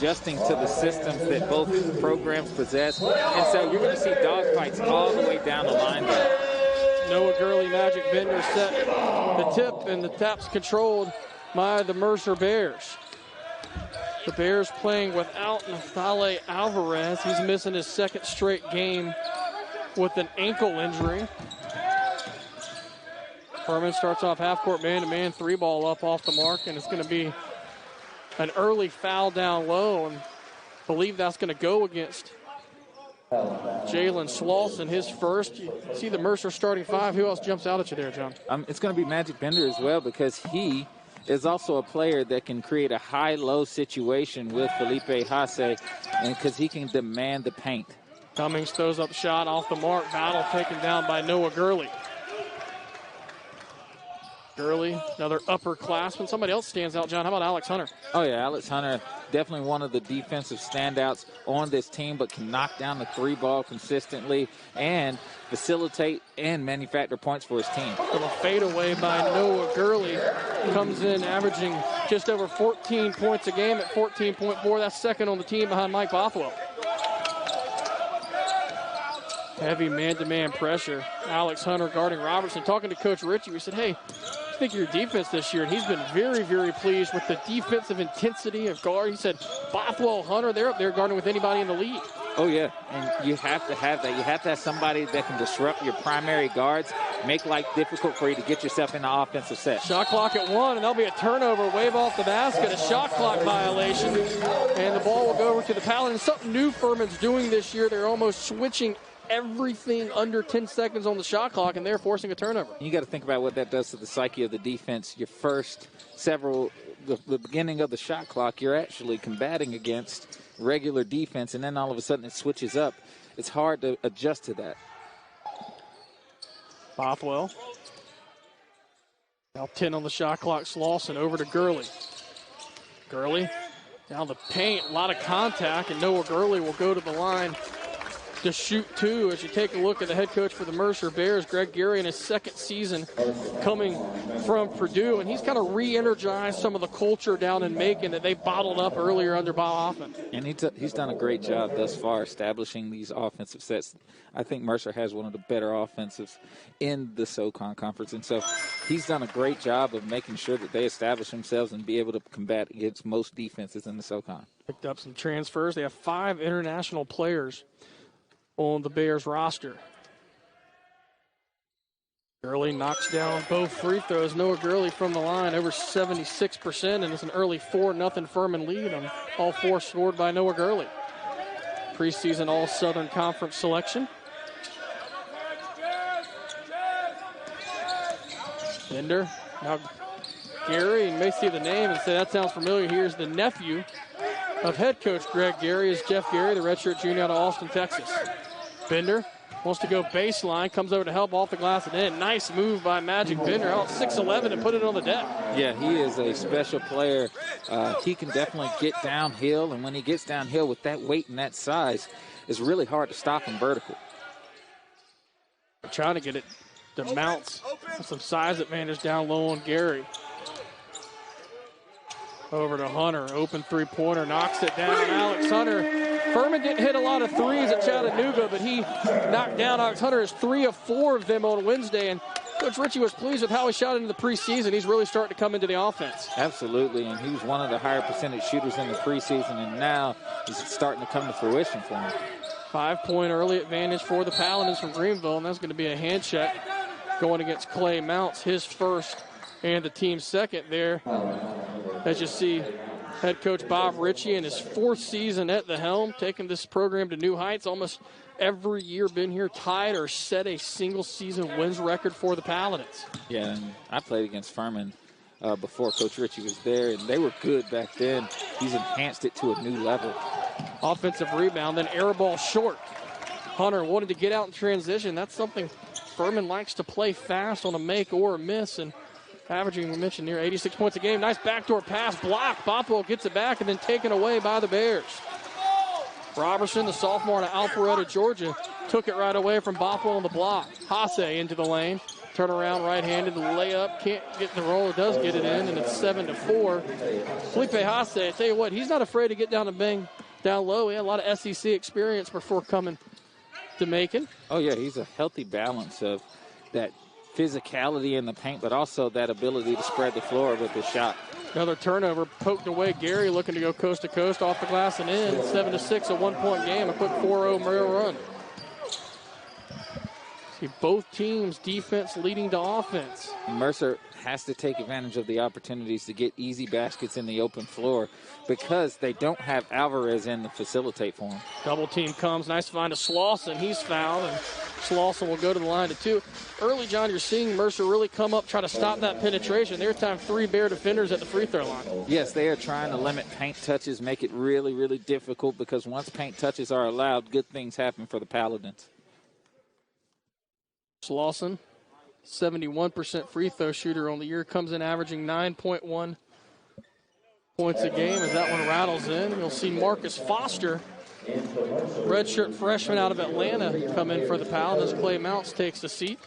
adjusting to the systems that both programs possess. And so you're going to see dogfights all the way down the line there. Noah Gurley, Magic Bender set the tip, and the tap's controlled by the Mercer Bears. The Bears playing without Nathale Alvarez. He's missing his second straight game with an ankle injury. Furman starts off half-court man-to-man, 3-ball up off the mark, and it's going to be an early foul down low, and I believe that's going to go against Jalen Slauson, his first. You see the Mercer starting five. Who else jumps out at you there, John? It's going to be Magic Bender as well, because he is also a player that can create a high-low situation with Felipe Haase, and because he can demand the paint. Cummings throws up shot off the mark. Battle taken down by Noah Gurley. Gurley, another upperclassman. Somebody else stands out, John. How about Alex Hunter? Oh, yeah, Alex Hunter, definitely one of the defensive standouts on this team, but can knock down the 3-ball consistently and facilitate and manufacture points for his team. From a fadeaway by Noah Gurley, comes in averaging just over 14 points a game at 14.4. That's second on the team behind Mike Bothwell. Heavy man-to-man pressure. Alex Hunter guarding Robertson. Talking to Coach Ritchie, we said, hey, I think your defense this year, and he's been very, very pleased with the defensive intensity of guard. He said, Bothwell, Hunter, they're up there guarding with anybody in the league. Oh, yeah, and you have to have that. You have to have somebody that can disrupt your primary guards, make life difficult for you to get yourself in the offensive set. Shot clock at 1, and there'll be a turnover, wave off the basket, a shot clock violation, and the ball will go over to the Paladins. Something new Furman's doing this year. They're almost switching everything under 10 seconds on the shot clock, and they're forcing a turnover. You got to think about what that does to the psyche of the defense. Your first the beginning of the shot clock, you're actually combating against regular defense, and then all of a sudden it switches up. It's hard to adjust to that. Bothwell. Now 10 on the shot clock. Slauson over to Gurley. Gurley down the paint. A lot of contact, and Noah Gurley will go to the line to shoot two. As you take a look at the head coach for the Mercer Bears, Greg Gary, in his second season coming from Purdue, and he's kind of re-energized some of the culture down in Macon that they bottled up earlier under Bob Hoffman. And he's done a great job thus far establishing these offensive sets. I think Mercer has one of the better offensives in the SoCon Conference, and so he's done a great job of making sure that they establish themselves and be able to combat against most defenses in the SoCon. Picked up some transfers. They have 5 international players on the Bears roster. Gurley knocks down both free throws. Noah Gurley from the line, over 76%, and it's an early 4-0 Furman lead on all 4 scored by Noah Gurley. Preseason All-Southern Conference selection. Bender. Now Gary, you may see the name and say, that sounds familiar. Here's the nephew of head coach Greg Gary, is Jeff Gary, the redshirt junior out of Austin, Texas. Bender wants to go baseline, comes over to help off the glass and in. Nice move by Magic Bender, out 6'11", and put it on the deck. Yeah, he is a special player. He can definitely get downhill, and when he gets downhill with that weight and that size, it's really hard to stop him vertical. Trying to get it to Mounce. Some size advantage down low on Gary. Over to Hunter, open three-pointer, knocks it down. Alex Hunter. Furman didn't hit a lot of threes at Chattanooga, but he knocked down Alex Hunter. Is 3 of 4 of them on Wednesday, and Coach Ritchie was pleased with how he shot into the preseason. He's really starting to come into the offense. Absolutely, and he was one of the higher percentage shooters in the preseason, and now he's starting to come to fruition for him. 5-point early advantage for the Paladins from Greenville, and that's going to be a hand check going against Clay Mounce, his first and the team's second there. As you see, head coach Bob Ritchie in his 4th season at the helm, taking this program to new heights. Almost every year been here, tied or set a single-season wins record for the Paladins. Yeah, and I played against Furman before Coach Ritchie was there, and they were good back then. He's enhanced it to a new level. Offensive rebound, then air ball short. Hunter wanted to get out in transition. That's something Furman likes to play fast on a make or a miss, and averaging, we mentioned, near 86 points a game. Nice backdoor pass, blocked. Bothwell gets it back and then taken away by the Bears. Robertson, the sophomore out of Alpharetta, Georgia, took it right away from Bothwell on the block. Haase into the lane. turnaround, right-handed, the layup, can't get the roll, does get it in, and it's 7-4. Felipe Haase, I tell you what, he's not afraid to get down and bang down low. He had a lot of SEC experience before coming to Macon. Oh, yeah, he's a healthy balance of that physicality in the paint, but also that ability to spread the floor with his shot. Another turnover, poked away. Gary looking to go coast to coast, off the glass and in. 7-6, a one-point game, a quick 4-0 Merrill run. See both teams' defense leading to offense. Mercer has to take advantage of the opportunities to get easy baskets in the open floor because they don't have Alvarez in to facilitate for him. Double team comes. Nice find to Slauson. He's fouled, and Slauson will go to the line to 2. Early, John, you're seeing Mercer really come up, try to stop that penetration. They're time 3 Bear defenders at the free throw line. Yes, they are trying to limit paint touches, make it really, really difficult because once paint touches are allowed, good things happen for the Paladins. Slauson, 71% free throw shooter on the year, comes in averaging 9.1 points a game as that one rattles in. You'll see Marcus Foster, redshirt freshman out of Atlanta, come in for the Paladins. Clay Mounce takes the seat.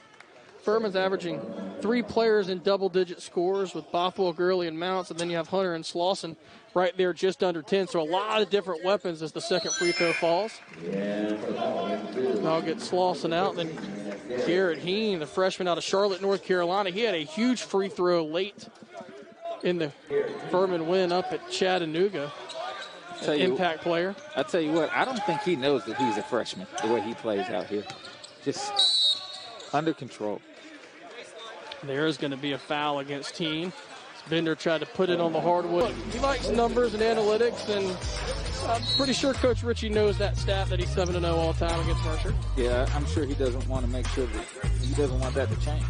Furman's averaging 3 players in double-digit scores with Bothwell, Gurley, and Mounce, and then you have Hunter and Slauson right there just under 10. So a lot of different weapons as the second free throw falls. Now get Slauson out, then Garrett Heen, the freshman out of Charlotte, North Carolina. He had a huge free throw late in the Furman win up at Chattanooga. Impact player. I tell you what, I don't think he knows that he's a freshman, the way he plays out here. Just under control. There's going to be a foul against Heen. Bender tried to put it on the hardwood. He likes numbers and analytics, and I'm pretty sure Coach Ritchie knows that stat that he's 7-0 all time against Mercer. Yeah, I'm sure he doesn't want to make sure that he doesn't want that to change.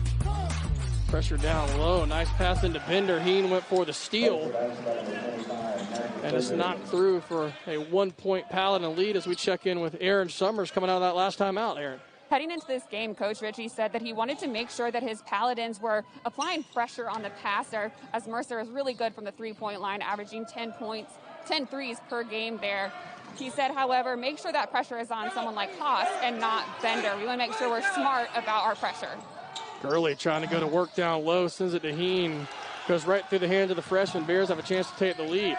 Pressure down low. Nice pass into Bender. Heen went for the steal. And it's knocked through for a 1-point Paladin lead as we check in with Aaron Summers coming out of that last time out, Aaron. Heading into this game, Coach Ritchie said that he wanted to make sure that his Paladins were applying pressure on the passer, as Mercer is really good from the three-point line, averaging 10 points, 10 threes per game there. He said, however, make sure that pressure is on someone like Haas and not Bender. We want to make sure we're smart about our pressure. Gurley trying to go to work down low, sends it to Heen. Goes right through the hands of the freshman. Bears have a chance to take the lead.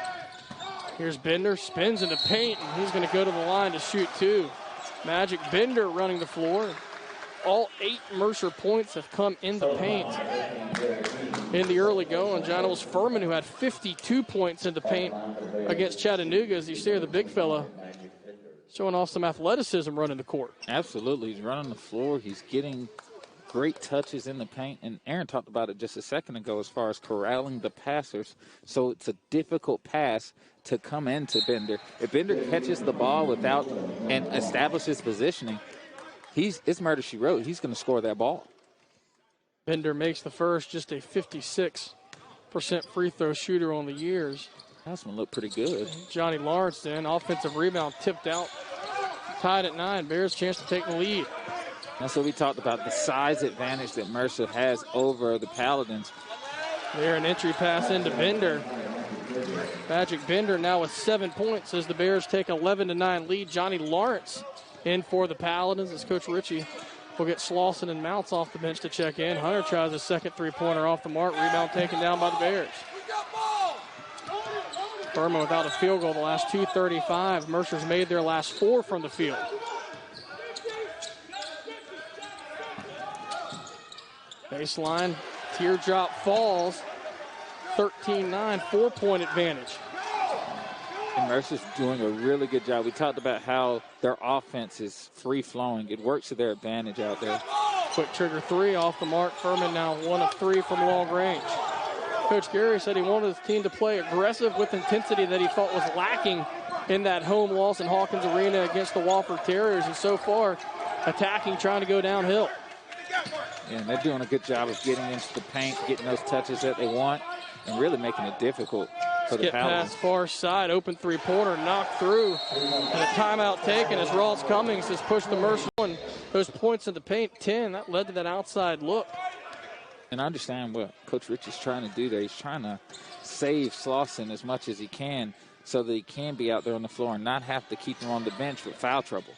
Here's Bender, spins in the paint, and he's going to go to the line to shoot 2. Magic Bender running the floor. All 8 Mercer points have come in the paint in the early going. John, it was Furman who had 52 points in the paint against Chattanooga. As you see the big fella showing off some athleticism running the court. Absolutely. He's running the floor. He's getting great touches in the paint. And Aaron talked about it just a second ago as far as corralling the passers. So it's a difficult pass to come into Bender. If Bender catches the ball without and establishes positioning, it's murder she wrote. He's going to score that ball. Bender makes the first, just a 56% free throw shooter on the years. That's going to look pretty good. Johnny Lawrence then, offensive rebound tipped out, tied at 9. Bears chance to take the lead. That's what we talked about, the size advantage that Mercer has over the Paladins. There, an entry pass into Bender. Magic Bender now with 7 points as the Bears take 11-9 lead. Johnny Lawrence in for the Paladins as Coach Ritchie will get Slauson and Mounce off the bench to check in. Hunter tries a second three-pointer off the mark. Rebound taken down by the Bears. Furman without a field goal the last 2:35. Mercer's made their last 4 from the field. Baseline, teardrop falls. 13-9, 4-point advantage. And Mercer's doing a really good job. We talked about how their offense is free-flowing. It works to their advantage out there. Quick trigger 3 off the mark. Furman now 1 of 3 from long range. Coach Gary said he wanted his team to play aggressive with intensity that he felt was lacking in that home loss in Hawkins Arena against the Wofford Terriers. And so far, attacking, trying to go downhill. Yeah, and they're doing a good job of getting into the paint, getting those touches that they want, and really making it difficult for the Paladins. Pass far side, open three-pointer, knocked through. And a timeout taken as Ross Cummings has pushed the Mercer on those points in the paint, 10. That led to that outside look. And I understand what Coach Ritchie's trying to do there. He's trying to save Slauson as much as he can so that he can be out there on the floor and not have to keep him on the bench with foul trouble.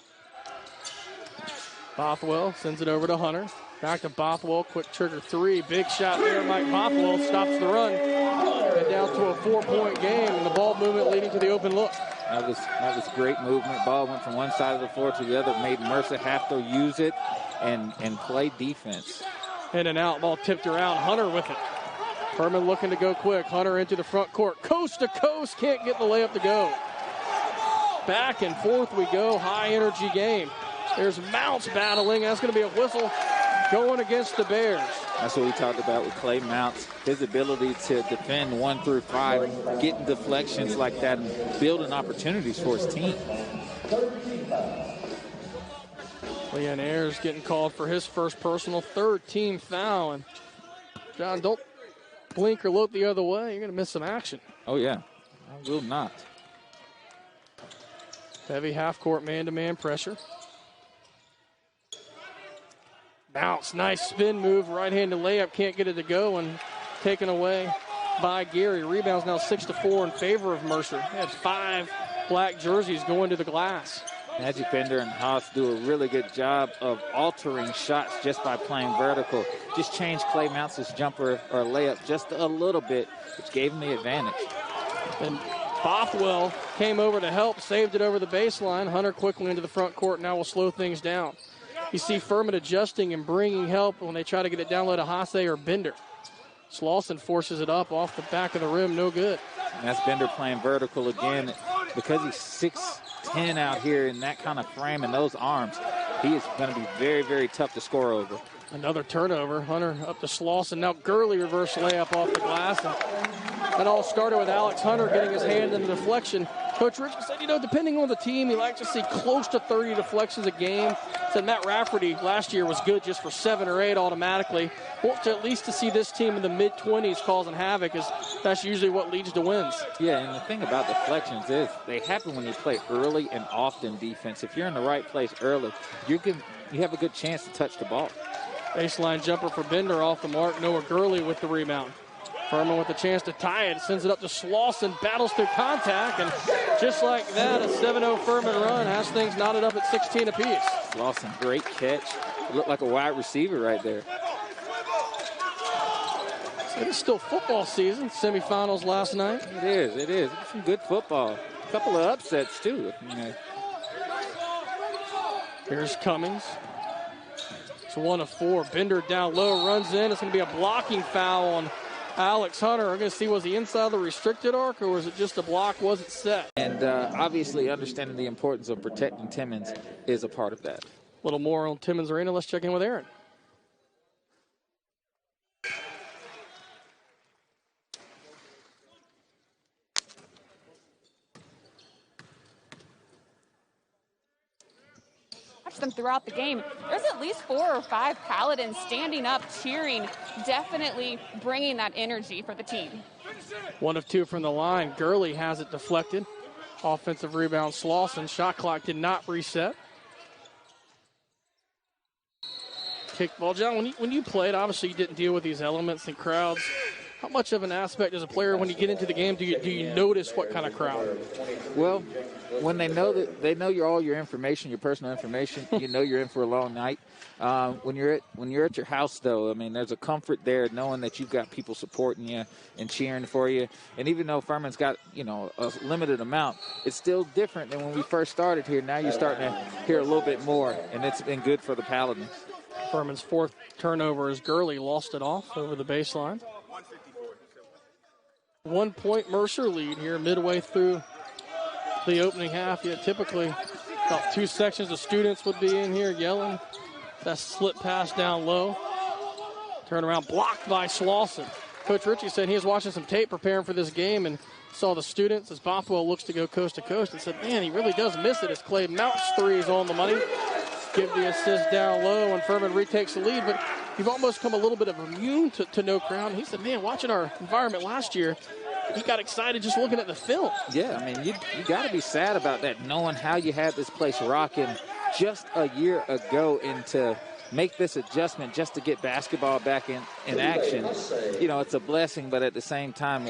Bothwell sends it over to Hunter. Back to Bothwell, quick trigger three. Big shot there, Mike Bothwell stops the run. And down to a 4-point game, and the ball movement leading to the open look. That was great movement. Ball went from one side of the floor to the other, made Mercer have to use it and play defense. In and out, ball tipped around. Hunter with it. Furman looking to go quick. Hunter into the front court. Coast to coast, can't get the layup to go. Back and forth we go, high energy game. There's Mounce battling. That's going to be a whistle going against the Bears. That's what we talked about with Clay Mounce, his ability to defend 1 through 5, getting deflections like that and building opportunities for his team. Leon Ayers getting called for his first personal, 3rd team foul. And John, don't blink or look the other way. You're going to miss some action. Oh, yeah. I will not. Heavy half-court man-to-man pressure. Mounce, nice spin move, right-handed layup, can't get it to go, and taken away by Gary. Rebounds now 6-4 in favor of Mercer. They had 5 black jerseys going to the glass. Magic Bender and Haas do a really good job of altering shots just by playing vertical. Just change Clay Mounce's jumper or layup just a little bit, which gave him the advantage. And Bothwell came over to help, saved it over the baseline. Hunter quickly into the front court, now will slow things down. You see Furman adjusting and bringing help when they try to get it down low to Hasse or Bender. Slauson forces it up off the back of the rim, no good. And that's Bender playing vertical again. Because he's 6'10" out here in that kind of frame and those arms, he is going to be very, very tough to score over. Another turnover. Hunter up to Slauson. Now Gurley reverse layup off the glass. And that all started with Alex Hunter getting his hand in the deflection. Coach Richard said, depending on the team, he likes to see close to 30 deflections a game. Said Matt Rafferty last year was good just for 7 or 8 automatically. Want to at least to see this team in the mid-20s causing havoc, as that's usually what leads to wins. Yeah, and the thing about deflections is they happen when you play early and often defense. If you're in the right place early, you have a good chance to touch the ball. Baseline jumper for Bender off the mark. Noah Gurley with the rebound. Furman with a chance to tie it. Sends it up to Slauson. Battles through contact. And just like that, a 7-0 Furman run has things knotted up at 16 apiece. Slauson, great catch. Looked like a wide receiver right there. It is still football season. Semifinals last night. It is. It's some good football. A couple of upsets, too. Here's Cummings. It's 1 of 4. Bender down low, runs in. It's going to be a blocking foul on Alex Hunter. We're going to see, was he inside the restricted arc or was it just a block? Was it set? And obviously understanding the importance of protecting Timmons is a part of that. A little more on Timmons Arena. Let's check in with Aaron. Them throughout the game. There's at least 4 or 5 Paladins standing up, cheering, definitely bringing that energy for the team. 1 of 2 from the line. Gurley has it deflected. Offensive rebound, Slauson. Shot clock did not reset. Kickball. John, when you played, obviously you didn't deal with these elements and crowds. How much of an aspect as a player when you get into the game do you notice what kind of crowd? Well, when they know all your information, your personal information, you're in for a long night. When you're at your house, though, I mean, there's a comfort there knowing that you've got people supporting you and cheering for you. And even though Furman's got a limited amount, it's still different than when we first started here. Now you're starting to hear a little bit more, and it's been good for the Paladins. Furman's 4th turnover as Gurley lost it off over the baseline. 1 point Mercer lead here midway through the opening half. Typically about 2 sections of students would be in here yelling. That slip pass down low. Turnaround blocked by Slauson. Coach Ritchie said he was watching some tape preparing for this game and saw the students as Bothwell looks to go coast to coast and said, man, he really does miss it as Clay Mounce 3 is on the money. Give the assist down low and Furman retakes the lead, but you've almost come a little bit of immune to no crowd. He said, man, watching our environment last year, he got excited just looking at the film. Yeah, I mean, you got to be sad about that, knowing how you had this place rocking just a year ago, and to make this adjustment just to get basketball back in action. It's a blessing, but at the same time,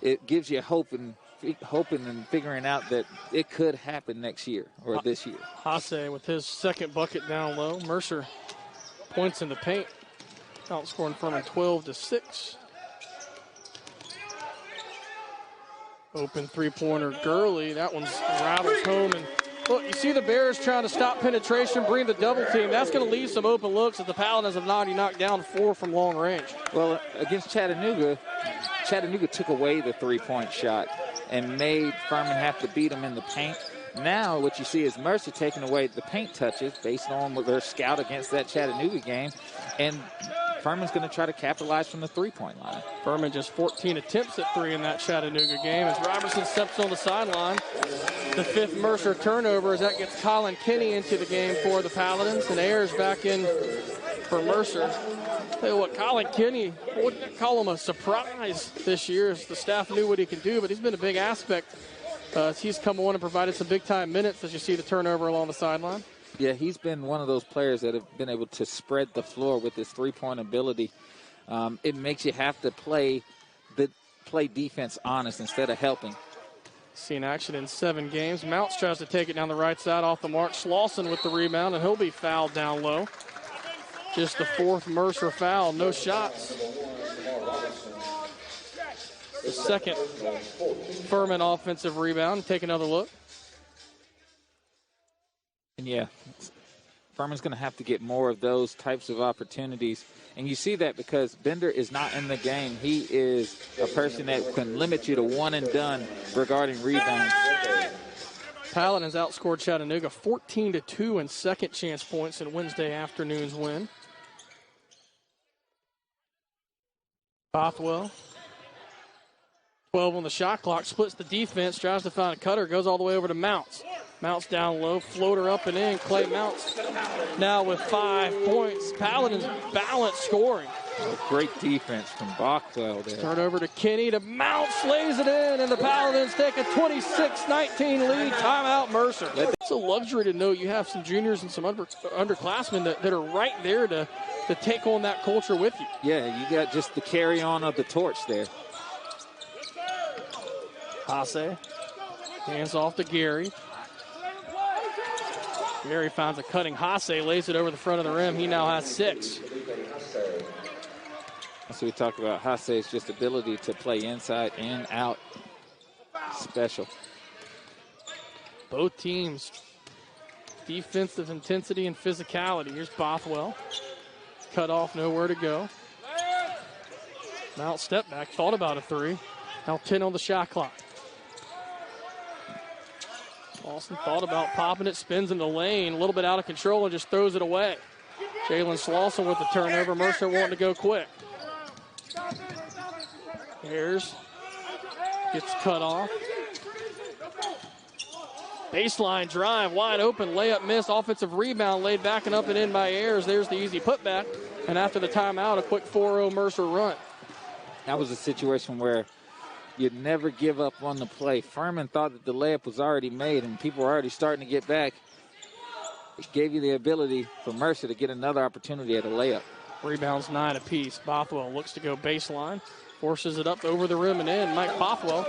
it gives you hope and hoping and figuring out that it could happen next year or this year. Hasse with his 2nd bucket down low. Mercer points in the paint, outscoring Furman 12-6. Open three-pointer, Gurley. That one's rattles home. And look, you see the Bears trying to stop penetration, bring the double team. That's going to leave some open looks as the Paladins have already knocked down 4 from long range. Well, against Chattanooga took away the three-point shot and made Furman have to beat them in the paint. Now what you see is Mercer taking away the paint touches based on their scout against that Chattanooga game, and Furman's going to try to capitalize from the three-point line. Furman just 14 attempts at 3 in that Chattanooga game as Robertson steps on the sideline. The 5th Mercer turnover as that gets Colin Kinney into the game for the Paladins, and Ayers back in for Mercer. Tell you what, Colin Kinney, I wouldn't call him a surprise this year as the staff knew what he can do, but he's been a big aspect as he's come on and provided some big-time minutes as you see the turnover along the sideline. Yeah, he's been one of those players that have been able to spread the floor with his three-point ability. It makes you have to play defense honest instead of helping. Seen action in 7 games. Mounce tries to take it down the right side off the mark. Slauson with the rebound, and he'll be fouled down low. Just the 4th Mercer foul, no shots. The 2nd Furman offensive rebound. Take another look. And yeah, Furman's going to have to get more of those types of opportunities. And you see that because Bender is not in the game. He is a person that can limit you to one and done regarding rebounds. Paladins outscored Chattanooga 14-2 in second chance points in Wednesday afternoon's win. Bothwell, 12 on the shot clock, splits the defense, tries to find a cutter, goes all the way over to Mounce. Mounce down low, floater up and in. Clay Mounce now with 5 points. Paladins balance scoring. Great defense from Bothwell there. Turn over to Kinney to Mounce, lays it in, and the Paladins take a 26-19 lead. Timeout, Mercer. It's a luxury to know you have some juniors and some underclassmen that are right there to take on that culture with you. Yeah, you got just the carry on of the torch there. Hasse hands off to Gary. Gary finds a cutting Hasse, lays it over the front of the rim. He now has 6. So we talk about Hasse's just ability to play inside and out. Special. Both teams, defensive intensity and physicality. Here's Bothwell. Cut off, nowhere to go. Mount step back, thought about a 3. Now 10 on the shot clock. Lawson thought about popping it, spins in the lane, a little bit out of control and just throws it away. Jalen Slauson with the turnover. Mercer wanting to go quick. Ayers gets cut off. Baseline drive, wide open, layup miss, offensive rebound laid back and up and in by Ayers. There's the easy putback. And after the timeout, a quick 4-0 Mercer run. That was a situation where you'd never give up on the play. Furman thought that the layup was already made and people were already starting to get back. It gave you the ability for Mercer to get another opportunity at a layup. Rebounds 9 apiece. Bothwell looks to go baseline. Forces it up over the rim and in. Mike Bothwell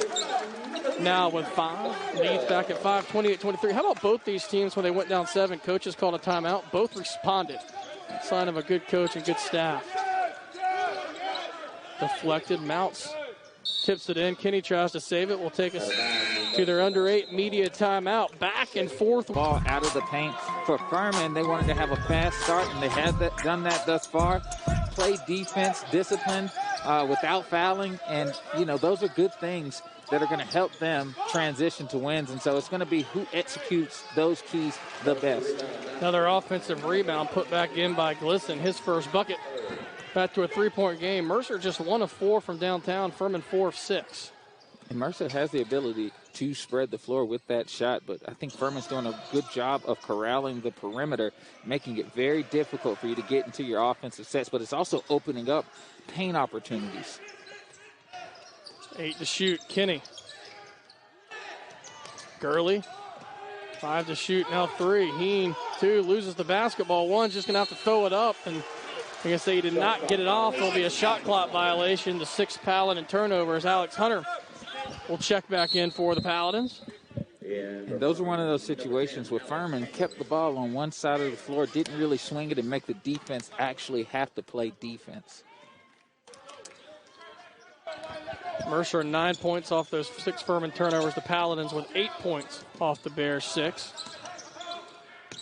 now with 5. Leads back at 5, 28-23. How about both these teams when they went down 7? Coaches called a timeout. Both responded. Sign of a good coach and good staff. Deflected. Mounce tips it in. Kinney tries to save it. Will take us to their under 8 media timeout. Back and forth. Ball out of the paint for Furman. They wanted to have a fast start, and they have done that thus far. Play defense, disciplined, without fouling, and, those are good things that are going to help them transition to wins. And so it's going to be who executes those keys the best. Another offensive rebound put back in by Glisson. His first bucket. Back to a 3-point game. Mercer just 1 of 4 from downtown. Furman 4 of 6. And Mercer has the ability to spread the floor with that shot, but I think Furman's doing a good job of corralling the perimeter, making it very difficult for you to get into your offensive sets, but it's also opening up paint opportunities. 8 to shoot. Kinney. Gurley. 5 to shoot. Now 3. Heen, 2. Loses the basketball. 1's just going to have to throw it up. And I'm going to say he did not get it off. There'll be a shot clock violation. The 6th Paladin turnover as Alex Hunter will check back in for the Paladins. And those are one of those situations where Furman kept the ball on one side of the floor, didn't really swing it and make the defense actually have to play defense. Mercer 9 points off those 6 Furman turnovers. The Paladins with 8 points off the Bears' 6.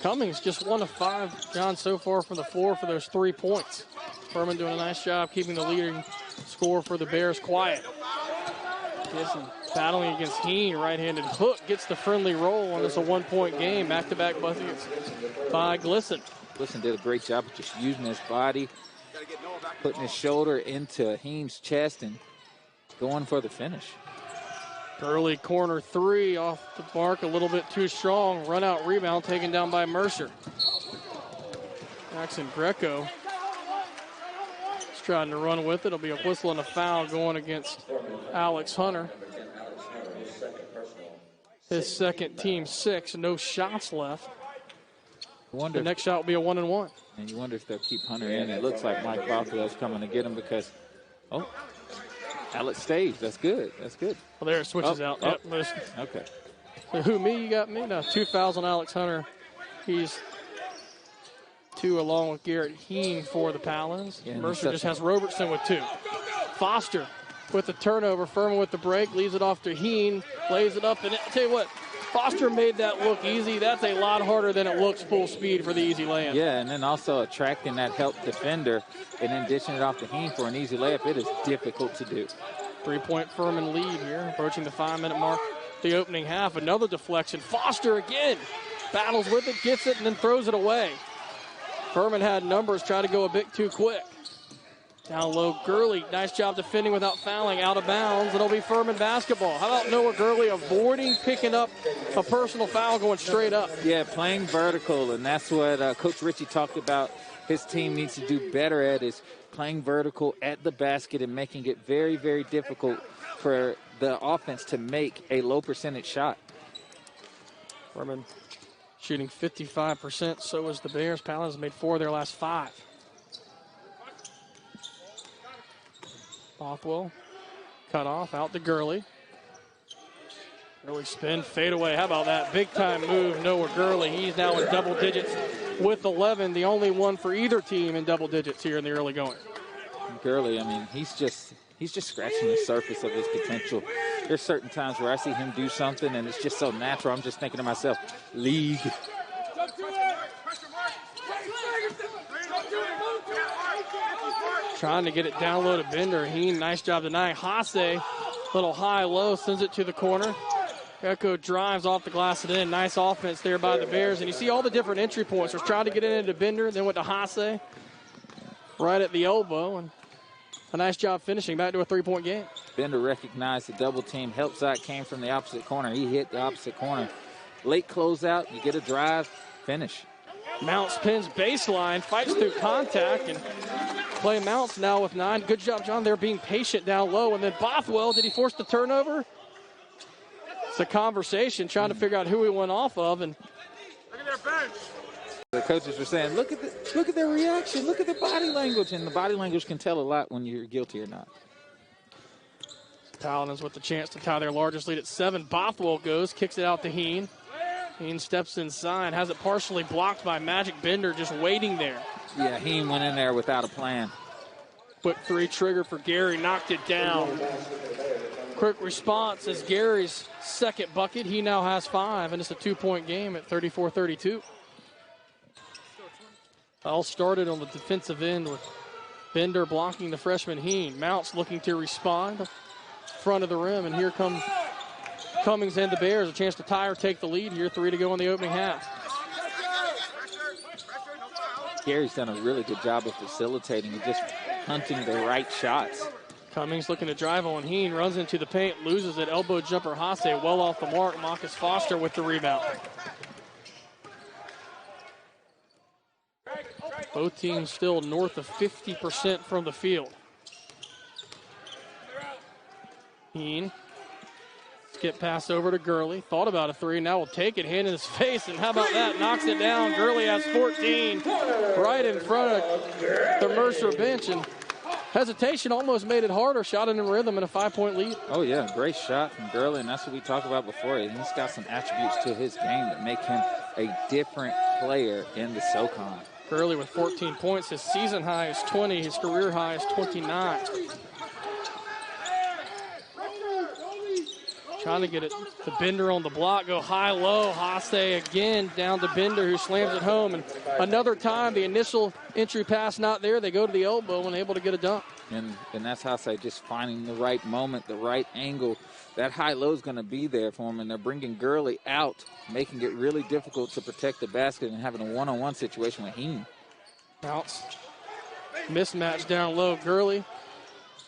Cummings just 1 of 5, John, so far from the floor for those 3 points. Furman doing a nice job keeping the leading score for the Bears quiet. Gibson battling against Heen, right-handed hook, gets the friendly roll, and it's a 1-point game. Back-to-back buckets by Glisson. Glisson did a great job of just using his body, putting his shoulder into Heen's chest, and going for the finish. Early corner 3 off the mark, a little bit too strong. Run out rebound taken down by Mercer. Jackson Greco is trying to run with it. It'll be a whistle and a foul going against Alex Hunter. His second, team 6, no shots left. The next shot will be a 1-and-1. And you wonder if they'll keep Hunter in. It looks like Mike Bothwell's coming to get him because, Alex stays. That's good. That's good. Well, there it switches out. Yep, okay. So who, me? You got me? No, 2 fouls on Alex Hunter. He's 2 along with Garrett Heen for the Paladins. Yeah, Mercer just has Robertson with 2. Foster with the turnover. Furman with the break. Leaves it off to Heen. Lays it up. And I'll tell you what, Foster made that look easy. That's a lot harder than it looks full speed for the easy layup. Yeah, and then also attracting that help defender and then dishing it off to Heen for an easy layup. It is difficult to do. 3-point Furman lead here, approaching the 5-minute mark. The opening half, another deflection. Foster again battles with it, gets it, and then throws it away. Furman had numbers, try to go a bit too quick. Down low, Gurley, nice job defending without fouling, out of bounds. It'll be Furman basketball. How about Noah Gurley avoiding picking up a personal foul going straight up? Yeah, playing vertical, and that's what Coach Ritchie talked about his team needs to do better at, is playing vertical at the basket and making it very, very difficult for the offense to make a low percentage shot. Furman shooting 55%, so is the Bears. Paladins made 4 of their last 5. Bothwell cut off, out to Gurley. Gurley spin, fade away. How about that? Big time move, Noah Gurley. He's now in double digits with 11, the only one for either team in double digits here in the early going. Gurley, I mean, he's just scratching the surface of his potential. There's certain times where I see him do something and it's just so natural. I'm just thinking to myself, league. Trying to get it down low to Bender. Heen, nice job tonight. Haase, little high-low, sends it to the corner. Echo drives off the glass and in. Nice offense there by the Bears. And you see all the different entry points. Was trying to get it into Bender, then went to Haase right at the elbow. And a nice job finishing. Back to a 3-point game. Bender recognized the double team. Help side came from the opposite corner. He hit the opposite corner. Late closeout. You get a drive, finish. Mounce pins baseline, fights through contact, and Clay Mounce now with 9. Good job, John, there being patient down low. And then Bothwell, did he force the turnover? It's a conversation, trying to figure out who he went off of. And look at their bench. The coaches were saying, look at their reaction, look at the body language, and the body language can tell a lot when you're guilty or not. Paladins with the chance to tie their largest lead at 7. Bothwell goes, kicks it out to Heen. Heen steps inside, has it partially blocked by Magic Bender, just waiting there. Yeah, Heen went in there without a plan. Quick 3 trigger for Gary, knocked it down. Quick response as Gary's second bucket. He now has 5, and it's a 2-point game at 34-32. All started on the defensive end with Bender blocking the freshman Heen. Mounce looking to respond, front of the rim, and here come Cummings and the Bears, a chance to tie or take the lead here. 3 to go in the opening half. Gary's done a really good job of facilitating and just hunting the right shots. Cummings looking to drive on Heen, runs into the paint, loses it. Elbow jumper Haase well off the mark. Marcus Foster with the rebound. Both teams still north of 50% from the field. Heen. Skip pass over to Gurley. Thought about a 3. Now will take it. Hand in his face. And how about that? Knocks it down. Gurley has 14 right in front of the Mercer bench. And hesitation almost made it harder. Shot it in rhythm and a 5-point lead. Oh, yeah, great shot from Gurley, and that's what we talked about before. He's got some attributes to his game that make him a different player in the SoCon. Gurley with 14 points. His season high is 20. His career high is 29. Trying to get it to Bender on the block. Go high-low. Hasse again down to Bender, who slams it home. And another time, the initial entry pass not there. They go to the elbow and able to get a dunk. And that's Hasse just finding the right moment, the right angle. That high-low is going to be there for him, and they're bringing Gurley out, making it really difficult to protect the basket and having a one-on-one situation with Heen. Mounce. Mismatch down low. Gurley.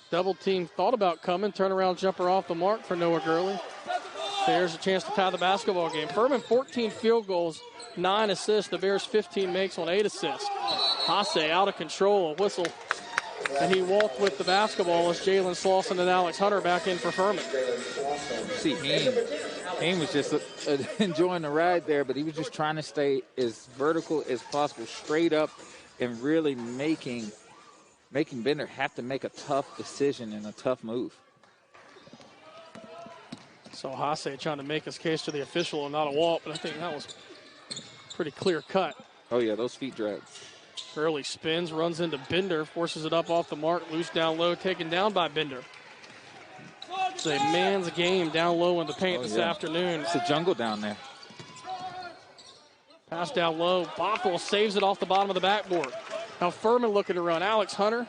Double team thought about coming. Turnaround jumper off the mark for Noah Gurley. There's a chance to tie the basketball game. Furman 14 field goals, 9 assists. The Bears 15 makes on 8 assists. Hasse out of control, a whistle. And he walked with the basketball as Jalen Slauson and Alex Hunter back in for Furman. See, Heen was just enjoying the ride there, but he was just trying to stay as vertical as possible, straight up, and really making Bender have to make a tough decision and a tough move. So Hasse trying to make his case to the official and not a walk, but I think that was pretty clear cut. Oh, yeah, those feet dragged. Gurley spins, runs into Bender, forces it up off the mark, loose down low, taken down by Bender. It's a man's game down low in the paint this afternoon. It's a jungle down there. Pass down low. Bothell saves it off the bottom of the backboard. Now Furman looking to run. Alex Hunter.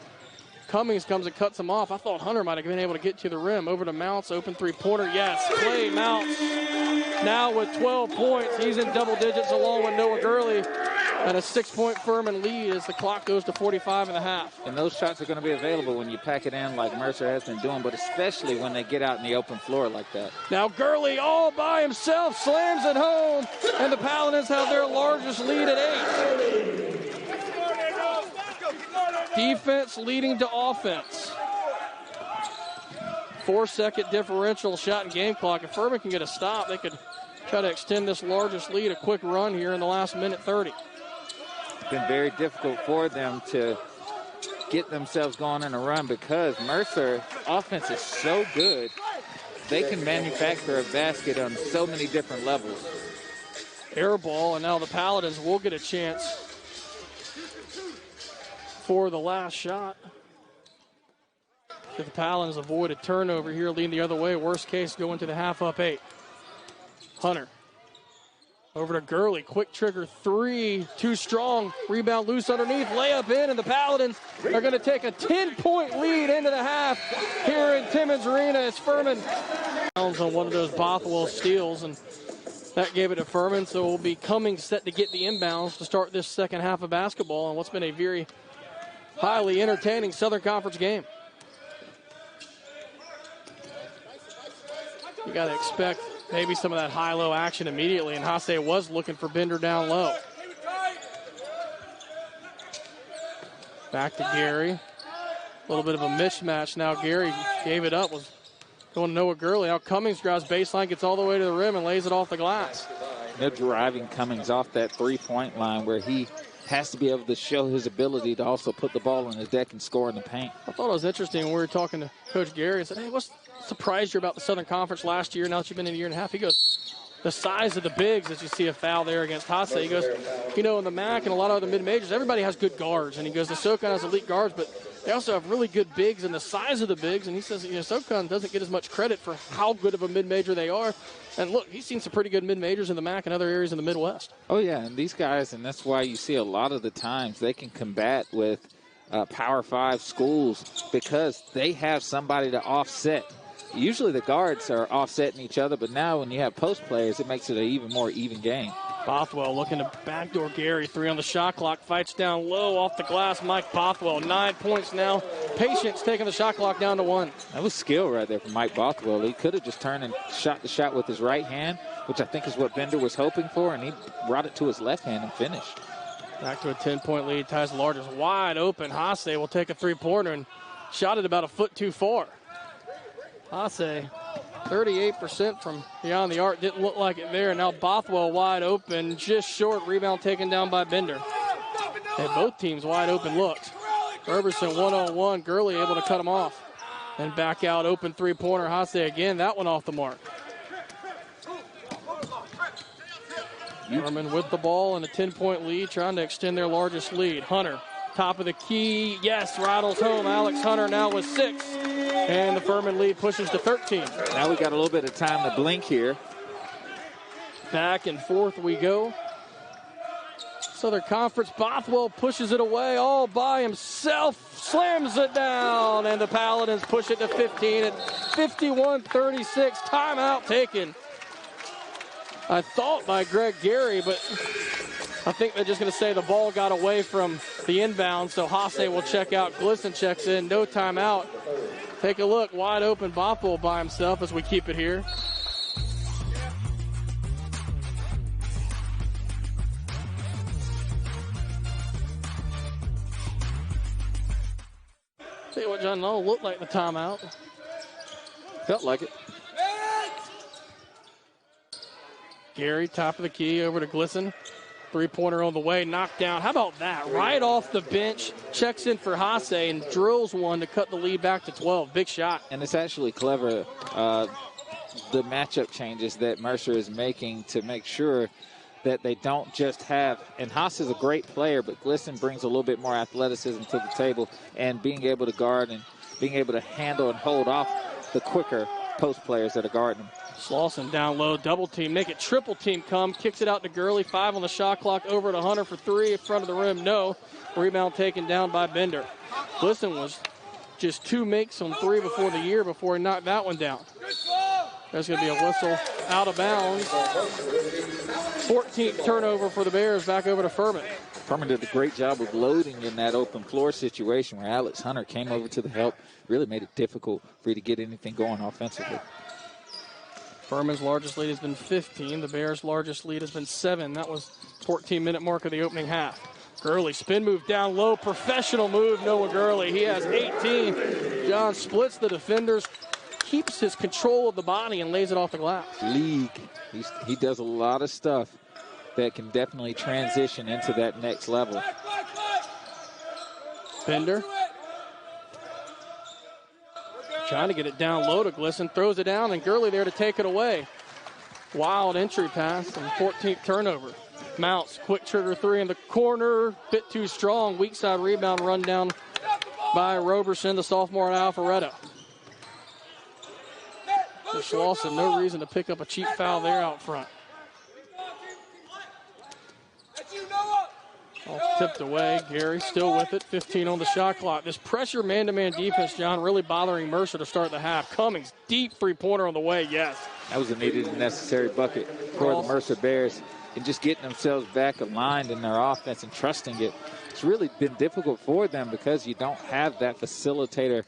Cummings comes and cuts him off. I thought Hunter might have been able to get to the rim. Over to Mounce. Open three-pointer. Yes. Clay Mounce now with 12 points. He's in double digits along with Noah Gurley. And a 6-point Furman lead as the clock goes to 45 and a half. And those shots are going to be available when you pack it in like Mercer has been doing, but especially when they get out in the open floor like that. Now Gurley all by himself slams it home, and the Paladins have their largest lead at 8. Defense leading to offense. 4-second differential shot and game clock. If Furman can get a stop, they could try to extend this largest lead. A quick run here in the last minute 30. Been very difficult for them to get themselves going in a run because Mercer offense is so good. They can manufacture a basket on so many different levels. Air ball, and now the Paladins will get a chance for the last shot. If the Paladins avoid a turnover here, lean the other way. Worst case, go into the half up 8. Hunter. Over to Gurley, quick trigger three, too strong, rebound loose underneath, layup in, and the Paladins are going to take a 10-point lead into the half here in Timmons Arena. It's Furman on one of those Bothwell steals, and that gave it to Furman, so we'll be Cummings set to get the inbounds to start this second half of basketball and what's been a very highly entertaining Southern Conference game. You got to expect maybe some of that high-low action immediately, and Hasse was looking for Bender down low. Back to Gary. A little bit of a mismatch now. Gary gave it up, was going to Noah Gurley. Now Cummings drives baseline, gets all the way to the rim, and lays it off the glass. They're driving Cummings off that three-point line where he has to be able to show his ability to also put the ball on the deck and score in the paint. I thought it was interesting when we were talking to Coach Gary and said, hey, what's surprised you about the Southern Conference last year, now that you've been in a year and a half? He goes, the size of the bigs, as you see a foul there against Hasse. He goes, you know, in the MAC and a lot of other mid-majors, everybody has good guards. And he goes, the SoCon has elite guards, but they also have really good bigs and the size of the bigs. And he says, you know, SoCon doesn't get as much credit for how good of a mid-major they are. And look, he's seen some pretty good mid-majors in the MAC and other areas in the Midwest. Oh, yeah, and these guys, and that's why you see a lot of the times they can combat with Power 5 schools because they have somebody to offset. Usually the guards are offsetting each other, but now when you have post players, it makes it an even more even game. Bothwell looking to backdoor Gary. 3 on the shot clock. Fights down low off the glass. Mike Bothwell, 9 points now. Patience taking the shot clock down to 1. That was skill right there from Mike Bothwell. He could have just turned and shot the shot with his right hand, which I think is what Bender was hoping for, and he brought it to his left hand and finished. Back to a 10-point lead. Ties the largest. Wide open. Hasse will take a three-pointer and shot it about a foot too far. Hasse, 38% from beyond the arc. Didn't look like it there. Now Bothwell wide open, just short. Rebound taken down by Bender. And both teams wide open looks. Roberson one-on-one. Gurley able to cut him off. And back out, open three-pointer. Hasse again, that one off the mark. Furman with the ball and a 10-point lead, trying to extend their largest lead. Hunter, top of the key. Yes, rattles home. Alex Hunter now with 6. And the Furman lead pushes to 13. Now we got a little bit of time to blink here. Back and forth we go. Southern Conference, Bothwell pushes it away all by himself, slams it down, and the Paladins push it to 15 at 51-36. Timeout taken. I thought by Greg Gary, but I think they're just going to say the ball got away from the inbound, so Hasse will check out. Glisson checks in, no timeout. Take a look, wide open Bothwell by himself as we keep it here. Tell you what, John, no, looked like the timeout. Felt like it. Gary, top of the key, over to Glisson. Three-pointer on the way, knocked down. How about that? Right off the bench, checks in for Hasse and drills one to cut the lead back to 12. Big shot. And it's actually clever, the matchup changes that Mercer is making to make sure that they don't just have, and Haas is a great player, but Glisson brings a little bit more athleticism to the table, and being able to guard and being able to handle and hold off the quicker post players that are guarding him. Slauson down low, double team, make it triple team come, kicks it out to Gurley, 5 on the shot clock, over to Hunter for 3, in front of the rim, no. Rebound taken down by Bender. Glisson was just 2 makes on 3 before the year before he knocked that one down. There's going to be a whistle out of bounds. 14th turnover for the Bears, back over to Furman. Furman did a great job of loading in that open floor situation where Alex Hunter came over to the help, really made it difficult for you to get anything going offensively. Furman's largest lead has been 15. The Bears' largest lead has been 7. That was 14-minute mark of the opening half. Gurley, spin move down low, professional move, Noah Gurley. He has 18. John splits the defenders, keeps his control of the body, and lays it off the glass. League. He does a lot of stuff that can definitely transition into that next level. Bender. Trying to get it down low to Glisson, throws it down, and Gurley there to take it away. Wild entry pass and 14th turnover. Mounce, quick trigger 3 in the corner, bit too strong. Weak side rebound run down by Roberson, the sophomore at Alpharetta. Slauson, no reason to pick up a cheap foul there out front. All tipped away. Gary still with it. 15 on the shot clock. This pressure man-to-man defense, John, really bothering Mercer to start the half. Cummings, deep three-pointer on the way, yes. That was a needed and necessary bucket for the Mercer Bears. And just getting themselves back aligned in their offense and trusting it. It's really been difficult for them because you don't have that facilitator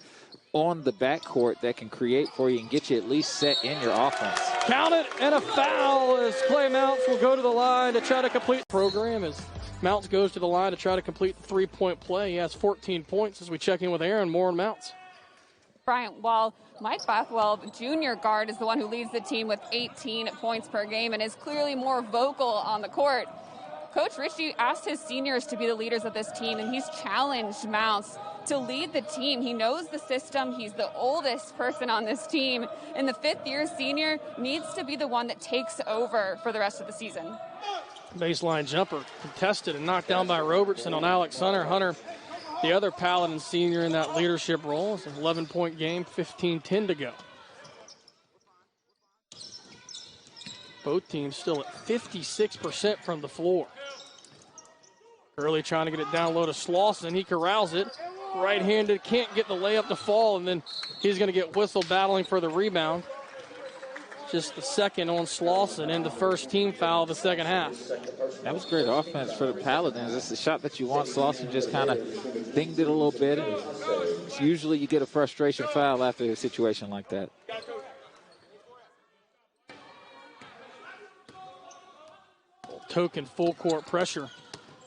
on the backcourt that can create for you and get you at least set in your offense. Count it, and a foul as Clay Mounce will go to the line to try to complete the program as Mounce goes to the line to try to complete the three-point play. He has 14 points as we check in with Aaron Moore and Mounce. Bryant, while Mike Bothwell, junior guard, is the one who leads the team with 18 points per game and is clearly more vocal on the court, Coach Ritchie asked his seniors to be the leaders of this team, and he's challenged Mounce to lead the team. He knows the system. He's the oldest person on this team, and the fifth-year senior needs to be the one that takes over for the rest of the season. Baseline jumper contested and knocked down by Robertson on Alex Hunter. Hunter, the other Paladin senior in that leadership role. It's an 11-point game, 15-10 to go. Both teams still at 56% from the floor. Early trying to get it down low to Slauson. He corrals it. Right-handed, can't get the layup to fall, and then he's going to get whistled battling for the rebound. Just the second on Slauson and the first team foul of the second half. That was great offense for the Paladins. It's the shot that you want. Slauson just kind of dinged it a little bit. And usually you get a frustration foul after a situation like that. Token full court pressure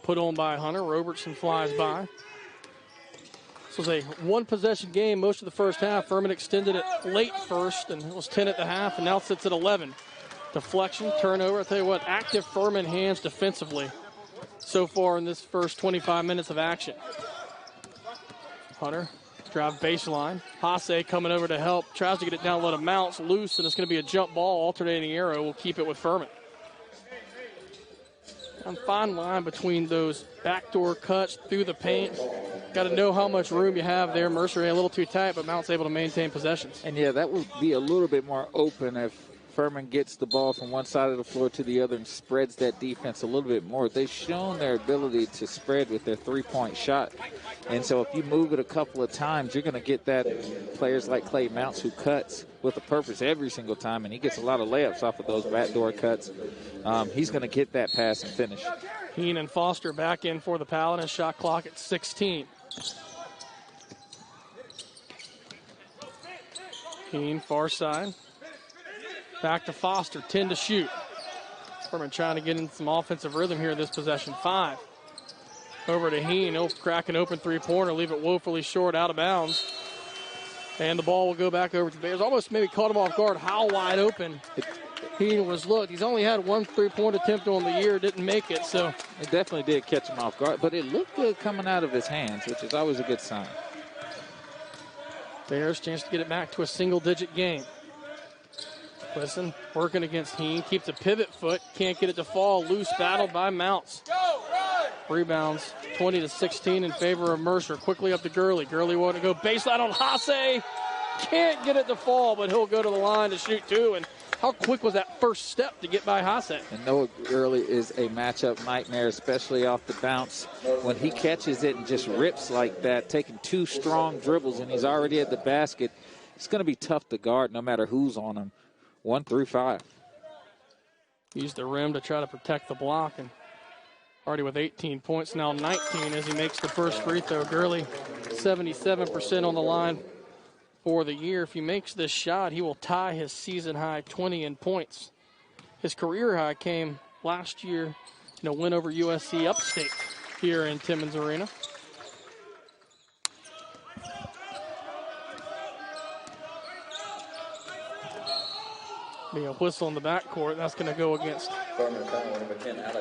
put on by Hunter. Robertson flies by. This was a one-possession game most of the first half. Furman extended it late first, and it was 10 at the half, and now sits at 11. Deflection, turnover. I tell you what, active Furman hands defensively so far in this first 25 minutes of action. Hunter, drive baseline. Hasse coming over to help. Tries to get it down low to Mounce. Loose, and it's going to be a jump ball. Alternating arrow will keep it with Furman. A fine line between those backdoor cuts through the paint. Got to know how much room you have there. Mercer a little too tight, but Mounce able to maintain possessions. And, yeah, that would be a little bit more open if Furman gets the ball from one side of the floor to the other and spreads that defense a little bit more. They've shown their ability to spread with their three-point shot. And so if you move it a couple of times, you're going to get that players like Clay Mounce who cuts with a purpose every single time, and he gets a lot of layups off of those backdoor cuts. He's going to get that pass and finish. Heen and Foster back in for the Paladins. Shot clock at 16. Heen, far side. Back to Foster, 10 to shoot. Furman trying to get in some offensive rhythm here this possession. 5. Over to Heen, crack an open three-pointer, leave it woefully short, out of bounds. And the ball will go back over to Bears. Almost maybe caught him off guard. How wide open Heen was looked. He's only had one three-point attempt on the year, didn't make it. So it definitely did catch him off guard, but it looked good coming out of his hands, which is always a good sign. Bears chance to get it back to a single-digit game. Listen, working against Heen, keeps a pivot foot, can't get it to fall. Loose battle by Mounce. Rebounds 20-16 in favor of Mercer. Quickly up to Gurley. Gurley wanting to go baseline on Hasse. Can't get it to fall, but he'll go to the line to shoot two. And how quick was that first step to get by Hasse? And Noah Gurley is a matchup nightmare, especially off the bounce. When he catches it and just rips like that, taking two strong dribbles, and he's already at the basket, it's going to be tough to guard no matter who's on him. 1 through 5. Use the rim to try to protect the block, and already with 18 points, now 19 as he makes the first free throw. Gurley, 77% on the line for the year. If he makes this shot, he will tie his season high 20 in points. His career high came last year in a win over USC Upstate here in Timmons Arena. Be a whistle in the backcourt. That's going to go against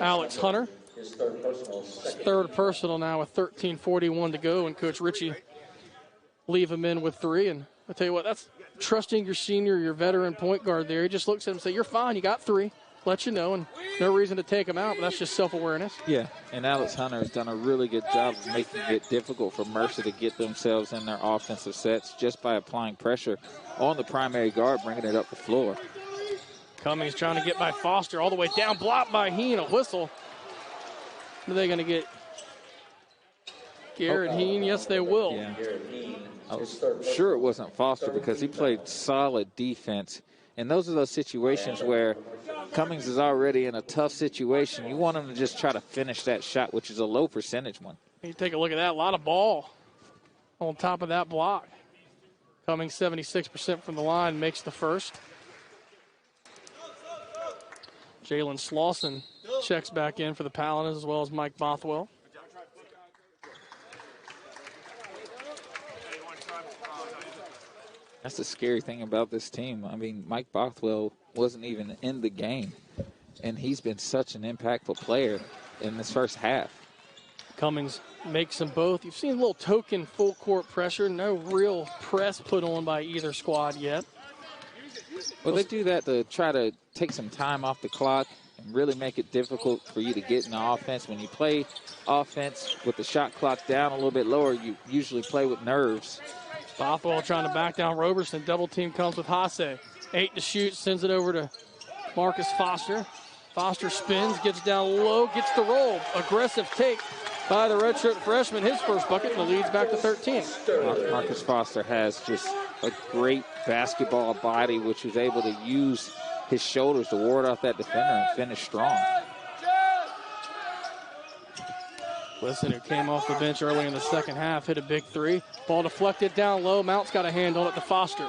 Alex Hunter. His third personal now with 13:41 to go, and Coach Ritchie leave him in with 3. And I'll tell you what, that's trusting your senior, your veteran point guard there. He just looks at him and says, you're fine, you got 3. Let you know, and no reason to take him out, but that's just self-awareness. Yeah, and Alex Hunter has done a really good job of making it difficult for Mercer to get themselves in their offensive sets just by applying pressure on the primary guard, bringing it up the floor. Cummings trying to get by Foster all the way down, blocked by Heen, a whistle. Are they going to get Garrett Heen? Yes, they will. Yeah. I was sure it wasn't Foster because he played solid defense. And those are those situations where Cummings is already in a tough situation. You want him to just try to finish that shot, which is a low percentage one. You take a look at that. A lot of ball on top of that block. Cummings 76% from the line, makes the first. Jalen Slauson checks back in for the Paladins, as well as Mike Bothwell. That's the scary thing about this team. I mean, Mike Bothwell wasn't even in the game, and he's been such an impactful player in this first half. Cummings makes them both. You've seen a little token full court pressure. No real press put on by either squad yet. Well, they do that to try to take some time off the clock and really make it difficult for you to get in the offense. When you play offense with the shot clock down a little bit lower, you usually play with nerves. Bothwell trying to back down Roberson. Double team comes with Hasse. 8 to shoot, sends it over to Marcus Foster. Foster spins, gets down low, gets the roll. Aggressive take by the redshirt freshman. His first bucket, and the lead's back to 13. Marcus Foster has just a great basketball body, which was able to use his shoulders to ward off that defender and finish strong. Listen, who came off the bench early in the second half, hit a big 3. Ball deflected down low. Mounce got a hand on it to Foster.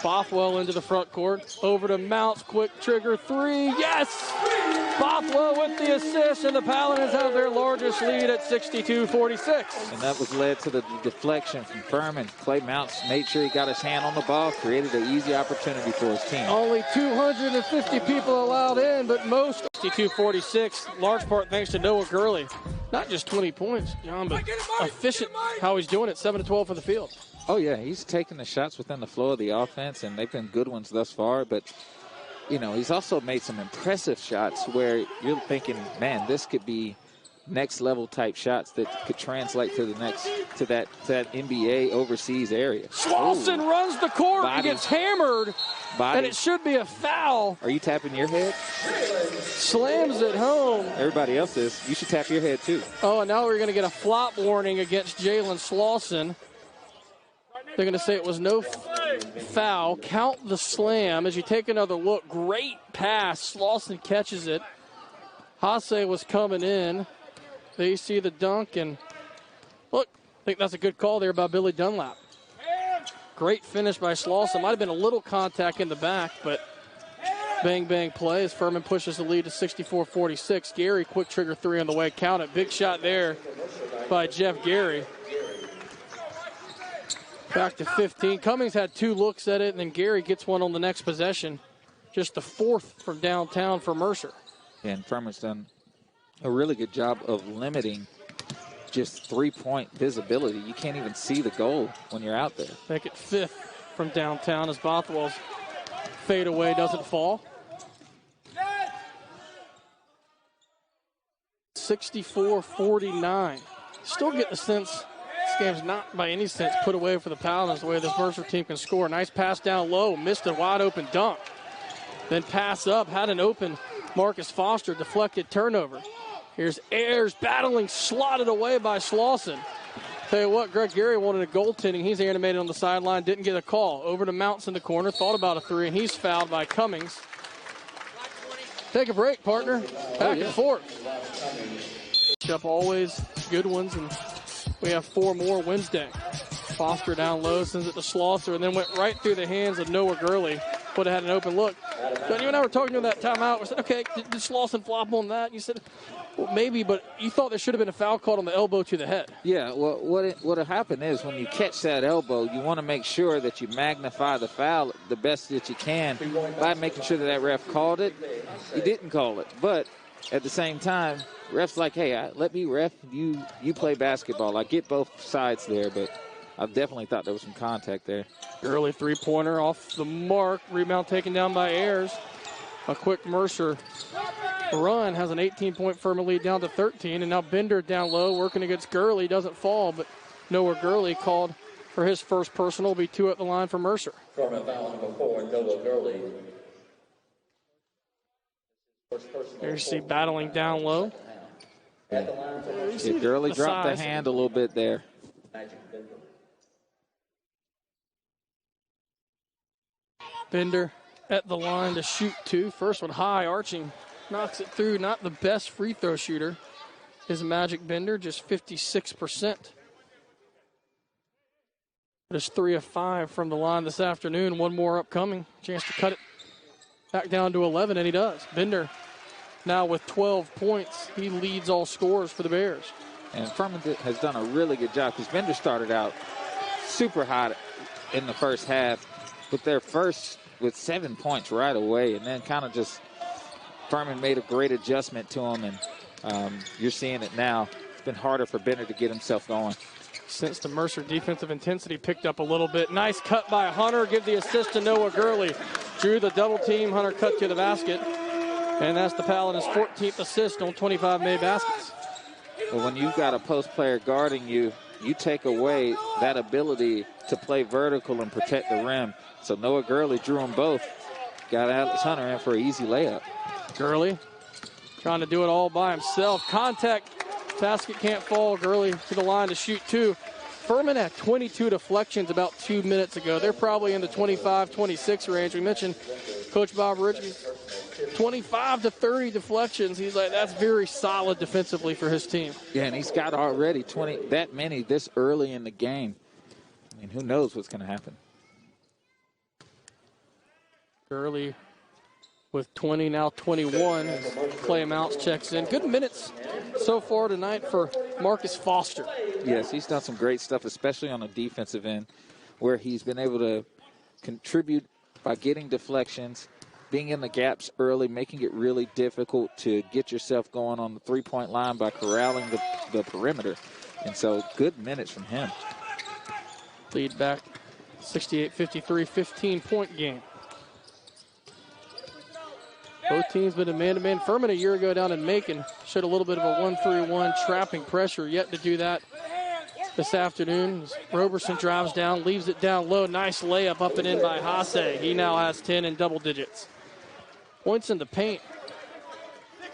Bothwell into the front court. Over to Mounce. Quick trigger 3. Yes! Bothwell with the assist, and the Paladins have their largest lead at 62-46. And that was led to the deflection from Furman. Clay Mounce made sure he got his hand on the ball, created an easy opportunity for his team. Only 250 people allowed in, but most 62-46, large part thanks to Noah Gurley. Not just 20 points, John, but efficient how he's doing it, 7-12 for the field. Oh, yeah, he's taking the shots within the flow of the offense, and they've been good ones thus far. But, you know, he's also made some impressive shots where you're thinking, man, this could be next-level type shots that could translate to that NBA overseas area. Slauson runs the court and gets hammered, and it should be a foul. Are you tapping your head? Slams it home. Everybody else is. You should tap your head, too. Oh, and now we're going to get a flop warning against Jalen Slauson. They're going to say it was no foul. Count the slam. As you take another look, great pass. Slauson catches it. Hasse was coming in. They see the dunk, and look, I think that's a good call there by Billy Dunlap. Great finish by Slauson. Might have been a little contact in the back, but bang, bang play as Furman pushes the lead to 64-46. Gary, quick trigger three on the way. Count it. Big shot there by Jeff Gary. Back to 15. Cummings had two looks at it, and then Gary gets one on the next possession. Just the fourth from downtown for Mercer. And Furman's done a really good job of limiting just three-point visibility. You can't even see the goal when you're out there. Make it fifth from downtown as Bothwell's fadeaway doesn't fall. 64-49. Still get the sense this game's not by any sense put away for the Paladins the way this Mercer team can score. Nice pass down low, missed a wide open dunk. Then pass up, had an open Marcus Foster, deflected turnover. Here's Ayers battling, slotted away by Slauson. Tell you what, Greg Gary wanted a goaltending. He's animated on the sideline, didn't get a call. Over to Mounce in the corner, thought about a three, and he's fouled by Cummings. Take a break, partner. Back and forth. Up always good ones, and we have four more Wednesday. Foster down low, sends it to Slauson, and then went right through the hands of Noah Gurley. Would have had an open look. But you and I were talking during that timeout. We said, okay, did Slauson flop on that? And you said, well, maybe, but you thought there should have been a foul called on the elbow to the head. Yeah, well, what'll happen is when you catch that elbow, you want to make sure that you magnify the foul the best that you can by making sure that ref called it. He didn't call it, but at the same time, ref's like, hey, let me ref. You play basketball. I get both sides there, but I definitely thought there was some contact there. Early three-pointer off the mark. Rebound taken down by Ayers. A quick Mercer run has an 18-point Furman lead down to 13. And now Bender down low working against Gurley. Doesn't fall, but Noah Gurley called for his first personal. Will be two at the line for Mercer. Furman foul number 4, Noah Gurley. There you see battling down low. Gurley dropped the hand a little bit there. Bender at the line to shoot two. First one high, arching, knocks it through. Not the best free throw shooter is Magic Bender, just 56%. But it's 3 of 5 from the line this afternoon. One more upcoming. Chance to cut it back down to 11, and he does. Bender now with 12 points. He leads all scorers for the Bears. And Furman has done a really good job because Bender started out super hot in the first half with their first with 7 points right away, and then kind of just Furman made a great adjustment to him, and you're seeing it now. It's been harder for Bender to get himself going. Since the Mercer defensive intensity picked up a little bit. Nice cut by Hunter. Give the assist to Noah Gurley. Drew the double team. Hunter cut to the basket. And that's the Paladins' 14th assist on 25 made baskets. Well, when you've got a post player guarding you, you take away that ability to play vertical and protect the rim. So Noah Gurley drew them both. Got Alex Hunter in for an easy layup. Gurley trying to do it all by himself. Contact. Basket can't fall. Gurley to the line to shoot two. Furman had 22 deflections about 2 minutes ago. They're probably in the 25-26 range. We mentioned Coach Bob Ritchie, 25 to 30 deflections. He's like, that's very solid defensively for his team. Yeah, and he's got already that many this early in the game. I mean, who knows what's going to happen. Gurley with 20, now 21. As Clay Mounce checks in. Good minutes so far tonight for Marcus Foster. Yes, he's done some great stuff, especially on the defensive end, where he's been able to contribute by getting deflections being in the gaps early, making it really difficult to get yourself going on the three-point line by corralling the perimeter. And so good minutes from him. Lead back 68-53, 15-point game. Both teams been a man-to-man. Furman a year ago down in Macon showed a little bit of a 1-3-1 trapping pressure. Yet to do that this afternoon. Roberson drives down, leaves it down low. Nice layup up and in by Hasse. He now has 10 in double digits. Points in the paint.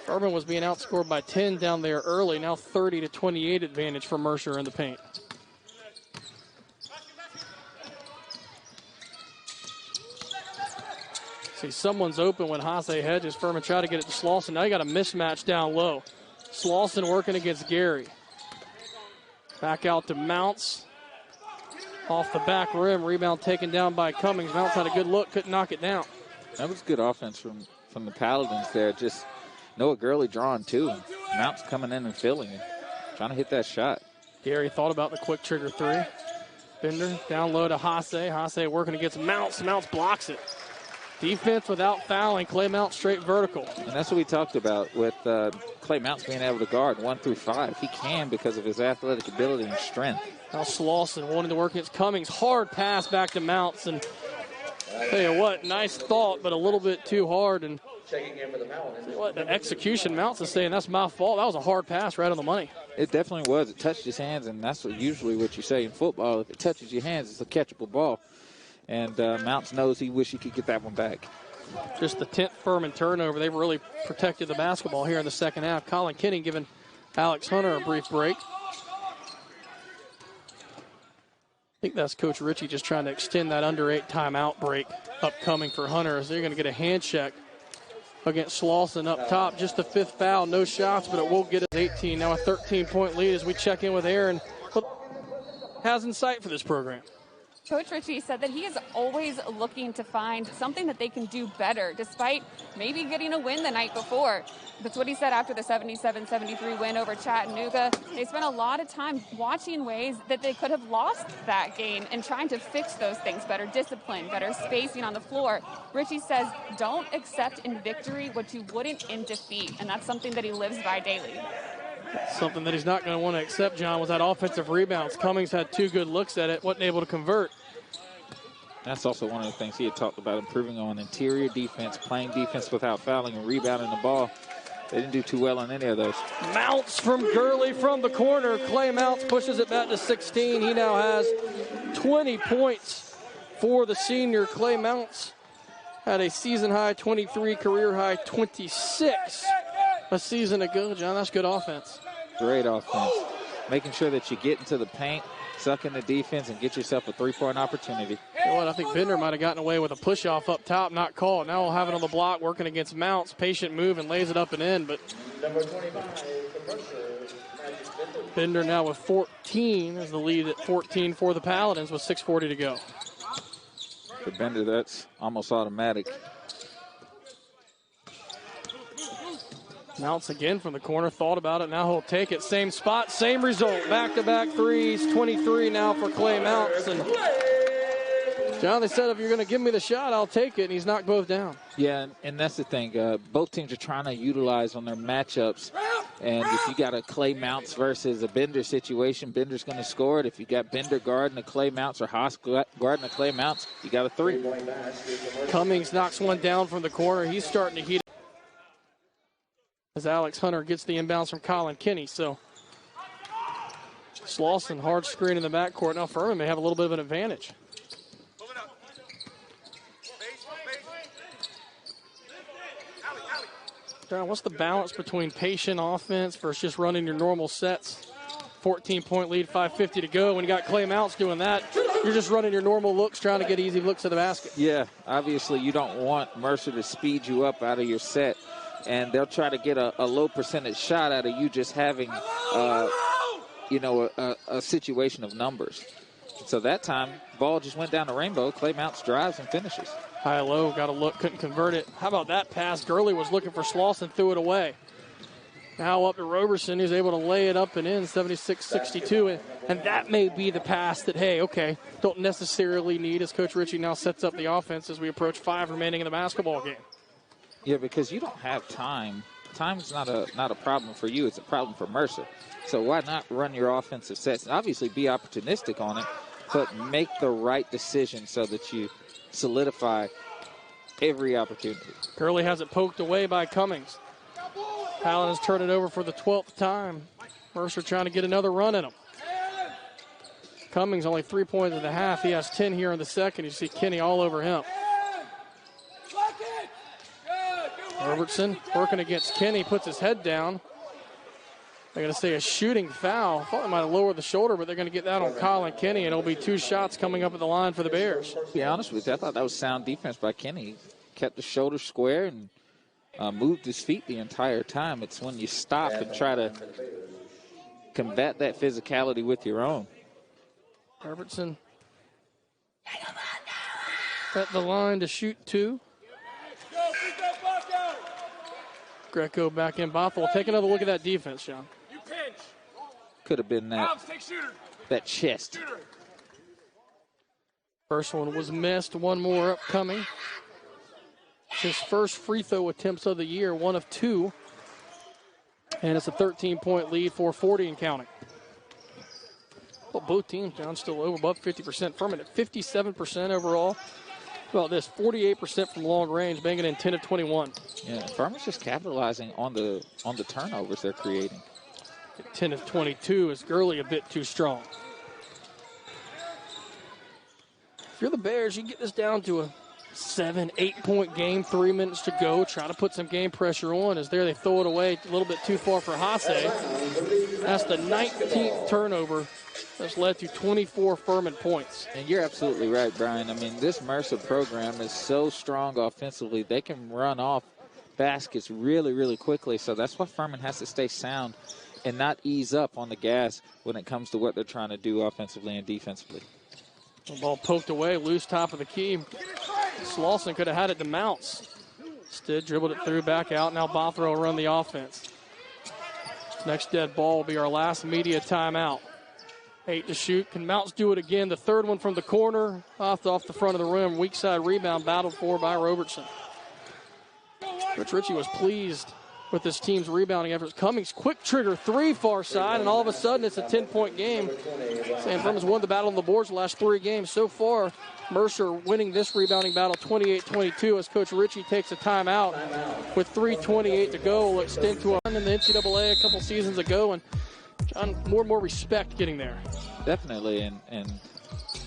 Furman was being outscored by 10 down there early. Now 30-28 advantage for Mercer in the paint. See, someone's open when Hasse hedges. Furman tried to get it to Slauson. Now you got a mismatch down low. Slauson working against Gary. Back out to Mounce. Off the back rim. Rebound taken down by Cummings. Mounce had a good look. Couldn't knock it down. That was good offense from the Paladins there. Just Noah Gurley drawing two. Mounce coming in and filling it. Trying to hit that shot. Gary thought about the quick trigger three. Bender down low to Hasse. Hasse working against Mounce. Mounce blocks it. Defense without fouling. Clay Mounce straight vertical. And that's what we talked about with Clay Mounce being able to guard 1 through 5. He can because of his athletic ability and strength. Now Slauson wanting to work against Cummings. Hard pass back to Mounce. And tell you what, nice thought, but a little bit too hard. And Checking in for the foul. what the execution, Mounce is saying that's my fault. That was a hard pass right on the money. It definitely was. It touched his hands, and that's usually what you say in football. If it touches your hands, it's a catchable ball. And Mounce knows he wish he could get that one back. Just the 10th Furman turnover. They've really protected the basketball here in the second half. Colin Kinney giving Alex Hunter a brief break. I think that's Coach Ritchie just trying to extend that under 8 timeout break upcoming for Hunter as they're going to get a hand check against Slauson up top. Just the 5th foul. No shots, but it will get us 18. Now a 13-point lead as we check in with Aaron. What has in sight for this program? Coach Ritchie said that he is always looking to find something that they can do better, despite maybe getting a win the night before. That's what he said after the 77-73 win over Chattanooga. They spent a lot of time watching ways that they could have lost that game and trying to fix those things, better discipline, better spacing on the floor. Ritchie says, don't accept in victory what you wouldn't in defeat, and that's something that he lives by daily. Something that he's not going to want to accept, John, was that offensive rebounds. Cummings had 2 good looks at it, wasn't able to convert. That's also one of the things he had talked about, improving on interior defense, playing defense without fouling and rebounding the ball. They didn't do too well on any of those. Mounce from Gurley from the corner. Clay Mounce pushes it back to 16. He now has 20 points for the senior. Clay Mounce had a season-high 23, career-high 26 a season ago. John, that's good offense. Great offense. Making sure that you get into the paint, suck in the defense, and get yourself a 3-point opportunity. You know what, I think Bender might have gotten away with a push-off up top, not called. Now we'll have it on the block, working against Mounce. Patient move and lays it up and in, but Number 25, the Mercer, Bender now with 14 as the lead at 14 for the Paladins with 6:40 to go. For Bender, that's almost automatic. Mounce again from the corner, thought about it, now he'll take it. Same spot, same result. Back-to-back threes, 23 now for Clay Mounce. And John, they said if you're going to give me the shot, I'll take it, and he's knocked both down. Yeah, and that's the thing. Both teams are trying to utilize on their matchups. And if you got a Clay Mounce versus a Bender situation, Bender's going to score it. If you got Bender guarding a Clay Mounce or Haas guarding a Clay Mounce, you got a 3. Cummings knocks one down from the corner. He's starting to heat as Alex Hunter gets the inbounds from Colin Kinney. So Slauson, hard screen in the backcourt. Now Furman may have a little bit of an advantage. John, what's the balance between patient offense versus just running your normal sets? 14-point lead, 5:50 to go. When you got Clay Mounce doing that, you're just running your normal looks, trying to get easy looks at the basket. Yeah, obviously you don't want Mercer to speed you up out of your set. And they'll try to get a low percentage shot out of you just having, a situation of numbers. So that time, ball just went down the rainbow. Clay Mounce drives and finishes. High-low, got a look, couldn't convert it. How about that pass? Gurley was looking for Slauson, threw it away. Now up to Roberson, who's able to lay it up and in, 76-62. And that may be the pass that, hey, okay, don't necessarily need as Coach Ritchie now sets up the offense as we approach 5 remaining in the basketball game. Yeah, because you don't have time. Time's not a problem for you. It's a problem for Mercer. So why not run your offensive sets? Obviously, be opportunistic on it, but make the right decision so that you solidify every opportunity. Gurley has it poked away by Cummings. Paladins turn it over for the 12th time. Mercer trying to get another run at him. Cummings only 3 points in the half. He has 10 here in the second. You see Kenny all over him. Robertson working against Kenny, puts his head down. They're going to say a shooting foul. I thought they might have lowered the shoulder, but they're going to get that on Colin Kenny, and it'll be 2 shots coming up at the line for the Bears. To be honest with you, I thought that was sound defense by Kenny. Kept the shoulder square and moved his feet the entire time. It's when you stop and try to combat that physicality with your own. Robertson at the line to shoot 2. Greco back in. Bothell, take another look at that defense, Sean. Could have been that chest. First one was missed. One more upcoming. His first free throw attempts of the year, 1 of 2. And it's a 13-point lead for 40 and counting. Well, both teams down still over above 50%. Furman at 57% overall. How about this, 48% from long range, banging in 10 of 21. Yeah, Furman's just capitalizing on the turnovers they're creating. 10 of 22 is Gurley a bit too strong. If you're the Bears, you get this down to a 7-8 point game, 3 minutes to go. Try to put some game pressure on. As there, they throw it away a little bit too far for Hasse. That's the 19th turnover that's led to 24 Furman points. And you're absolutely right, Brian. I mean, this Mercer program is so strong offensively. They can run off baskets really, really quickly. So that's why Furman has to stay sound and not ease up on the gas when it comes to what they're trying to do offensively and defensively. The ball poked away, loose top of the key. Slauson could have had it to Mounce. Instead, dribbled it through, back out. Now Bothrow will run the offense. Next dead ball will be our last media timeout. 8 to shoot. Can Mounce do it again? The third one from the corner, off the front of the rim. Weak side rebound battled for by Robertson. Coach Ritchie was pleased with this team's rebounding efforts. Cummings, quick trigger 3 far side, and all of a sudden it's a 10-point game. Sam Furman's won the battle on the boards the last 3 games. So far, Mercer winning this rebounding battle 28-22 as Coach Ritchie takes a timeout with 3:28 to go. Will extend to a run in the NCAA a couple seasons ago, and John, more and more respect getting there. Definitely, and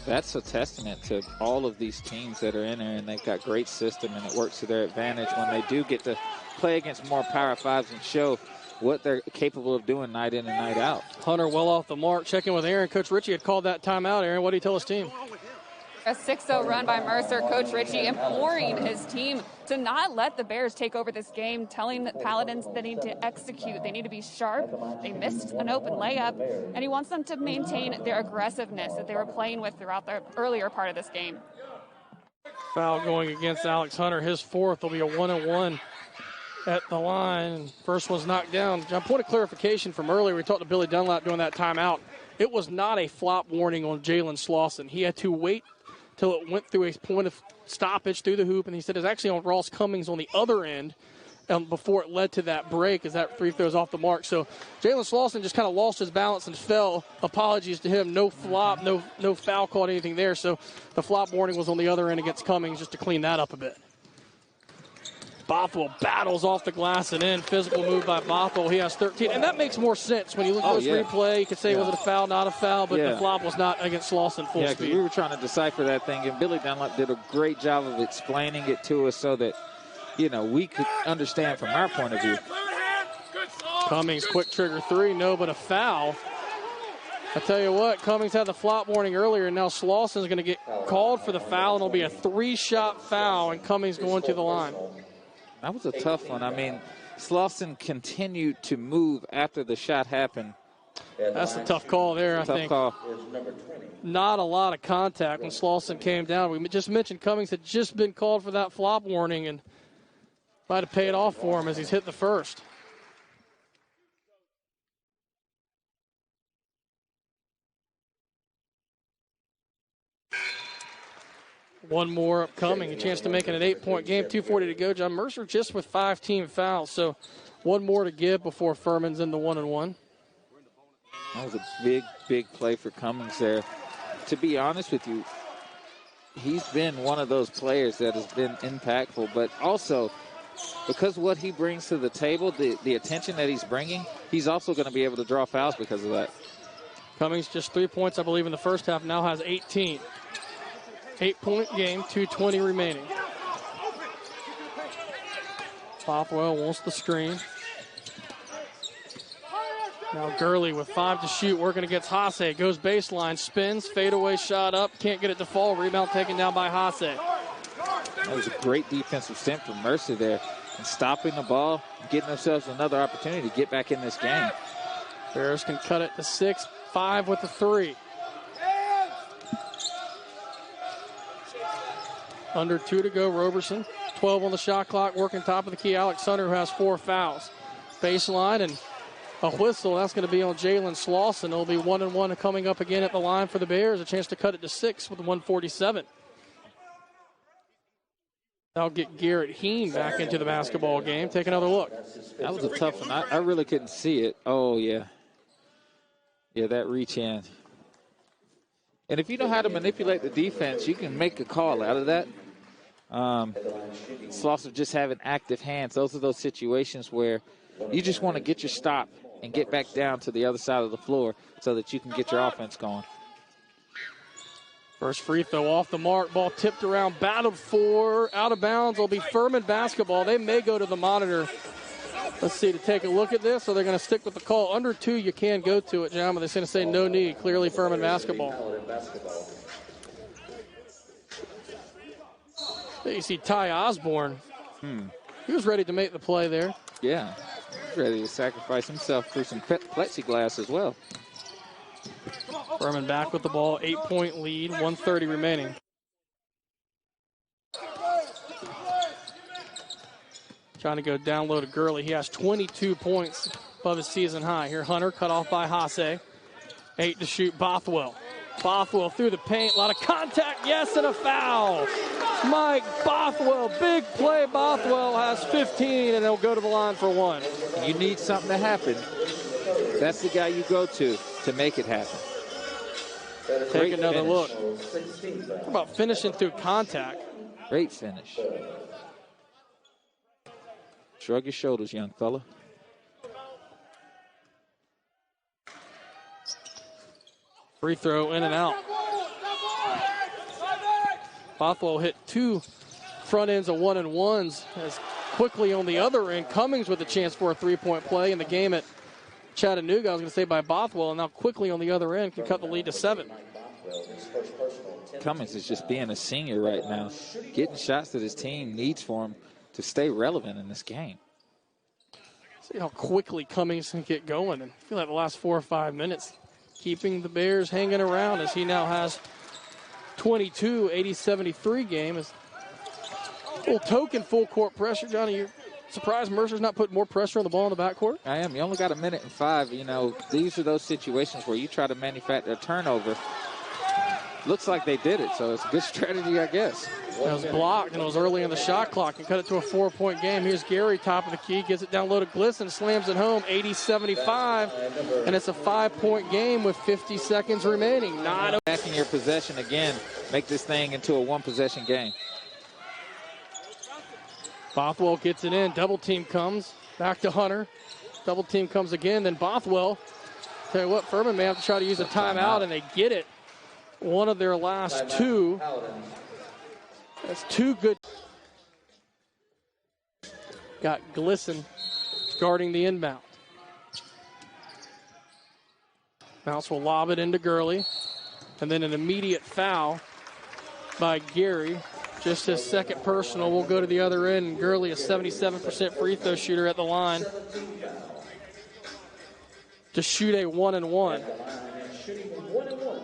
that's a testament to all of these teams that are in there, and they've got great system, and it works to their advantage when they do get to play against more Power 5s and show what they're capable of doing night in and night out. Hunter well off the mark. Checking with Aaron. Coach Ritchie had called that timeout. Aaron, what do you tell his team? A 6-0 run by Mercer. Coach Ritchie imploring his team to not let the Bears take over this game, telling the Paladins they need to execute. They need to be sharp. They missed an open layup, and he wants them to maintain their aggressiveness that they were playing with throughout the earlier part of this game. Foul going against Alex Hunter. His 4th will be a 1-1 at the line. First one's knocked down. John, point of clarification from earlier. We talked to Billy Dunlap during that timeout. It was not a flop warning on Jalen Slauson. He had to wait till it went through a point of stoppage through the hoop, and he said it's actually on Ross Cummings on the other end before it led to that break as that free throws off the mark. So Jalen Slauson just kind of lost his balance and fell. Apologies to him. No flop, no foul call, anything there. So the flop warning was on the other end against Cummings just to clean that up a bit. Bothwell battles off the glass and in. Physical move by Bothwell. He has 13. And that makes more sense when you look at this replay. You could say, was it a foul, not a foul, but the flop was not against Slauson full speed. We were trying to decipher that thing, and Billy Dunlap did a great job of explaining it to us so that, we could understand from our point of view. Cummings, quick trigger 3, no, but a foul. I tell you what, Cummings had the flop warning earlier, and now Slauson's going to get called for the foul, and it'll be a 3-shot foul, and Cummings going to the line. That was a tough one. I mean, Slauson continued to move after the shot happened. That's a tough call there, I think. Tough call. Not a lot of contact when Slauson came down. We just mentioned Cummings had just been called for that flop warning, and might have paid off for him as he's hit the first. One more upcoming. A chance to make it an 8-point game. 2:40 to go. John Mercer just with 5 team fouls. So one more to give before Furman's in the 1-1. That was a big, big play for Cummings there. To be honest with you, he's been one of those players that has been impactful, but also because what he brings to the table, the attention that he's bringing, he's also going to be able to draw fouls because of that. Cummings just 3 points, I believe, in the first half. Now has 18. 8-point game, 2:20 remaining. Bothwell wants the screen. Now Gurley with 5 to shoot, working against Hasse. Goes baseline, spins, fadeaway shot up. Can't get it to fall. Rebound taken down by Hasse. That was a great defensive stint from Mercer there. And stopping the ball, getting themselves another opportunity to get back in this game. Bears can cut it to 6, 5 with the 3. Under 2 to go, Roberson. 12 on the shot clock, working top of the key. Alex Hunter, who has 4 fouls. Baseline and a whistle. That's going to be on Jalen Slauson. It'll be 1-1 coming up again at the line for the Bears. A chance to cut it to 6 with 1:47. That'll get Garrett Heen back into the basketball game. Take another look. That was a tough one. I really couldn't see it. Oh, yeah. Yeah, that reach in. And if you know how to manipulate the defense, you can make a call out of that. Slauson just having active hands. Those are those situations where you just want to get your stop and get back down to the other side of the floor so that you can get your offense going. First free throw off the mark. Ball tipped around, battled for, out of bounds. Will be Furman basketball. They may go to the monitor. Let's see, to take a look at this. So they're going to stick with the call. Under 2, you can go to it, John, but they're going to say no need. Clearly Furman basketball. You see Ty Osborne. He was ready to make the play there. Yeah, he's ready to sacrifice himself through some plexiglass as well. Furman back with the ball, 8-point lead, 1:30 remaining. Trying to go down low to Gurley. He has 22 points above his season high. Here Hunter cut off by Hasse. 8 to shoot, Bothwell. Bothwell through the paint, a lot of contact, yes, and a foul. Mike Bothwell, big play. Bothwell has 15, and he'll go to the line for 1. You need something to happen. That's the guy you go to make it happen. Take another look. How about finishing through contact? Great finish. Shrug your shoulders, young fella. Free throw in and out. Bothwell hit 2 front ends of 1-and-1s. As quickly on the other end, Cummings with a chance for a 3-point play in the game at Chattanooga. I was going to say by Bothwell, and now quickly on the other end can cut the lead to 7. Cummings is just being a senior right now, getting shots that his team needs for him to stay relevant in this game. See how quickly Cummings can get going. And I feel like the last 4 or 5 minutes, keeping the Bears hanging around as he now has 22, 80-73 game. Is a little token full court pressure. Johnny, you surprised Mercer's not putting more pressure on the ball in the backcourt? I am. You only got 1:05. You know, these are those situations where you try to manufacture a turnover. Looks like they did it, so it's a good strategy, I guess. It was blocked, and it was early in the shot clock and cut it to a 4-point game. Here's Gary, top of the key, gets it down low to Glisson, slams it home, 80-75, and it's a 5-point game with 50 seconds remaining. Back in your possession again, make this thing into a 1-possession game. Bothwell gets it in, double team comes, back to Hunter. Double team comes again, then Bothwell. Tell you what, Furman may have to try to use a timeout, and they get it. One of their last 2. That's 2 good. Got Glisson guarding the inbound. Mounce will lob it into Gurley. And then an immediate foul by Gary. Just his second personal. Will go to the other end. And Gurley, a 77% free throw shooter at the line, to shoot a 1-and-1. Shooting 1-and-1.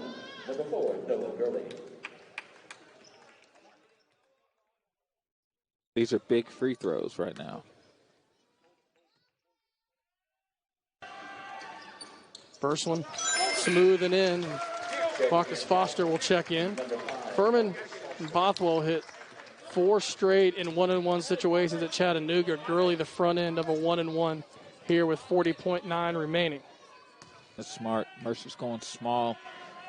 Number 4, Noah Gurley. These are big free throws right now. First one smooth and in. Marcus Foster will check in. Furman And Bothwell hit 4 straight in 1-and-1 situations at Chattanooga. Gurley the front end of a 1-and-1 here with 40.9 remaining. That's smart. Mercer's going small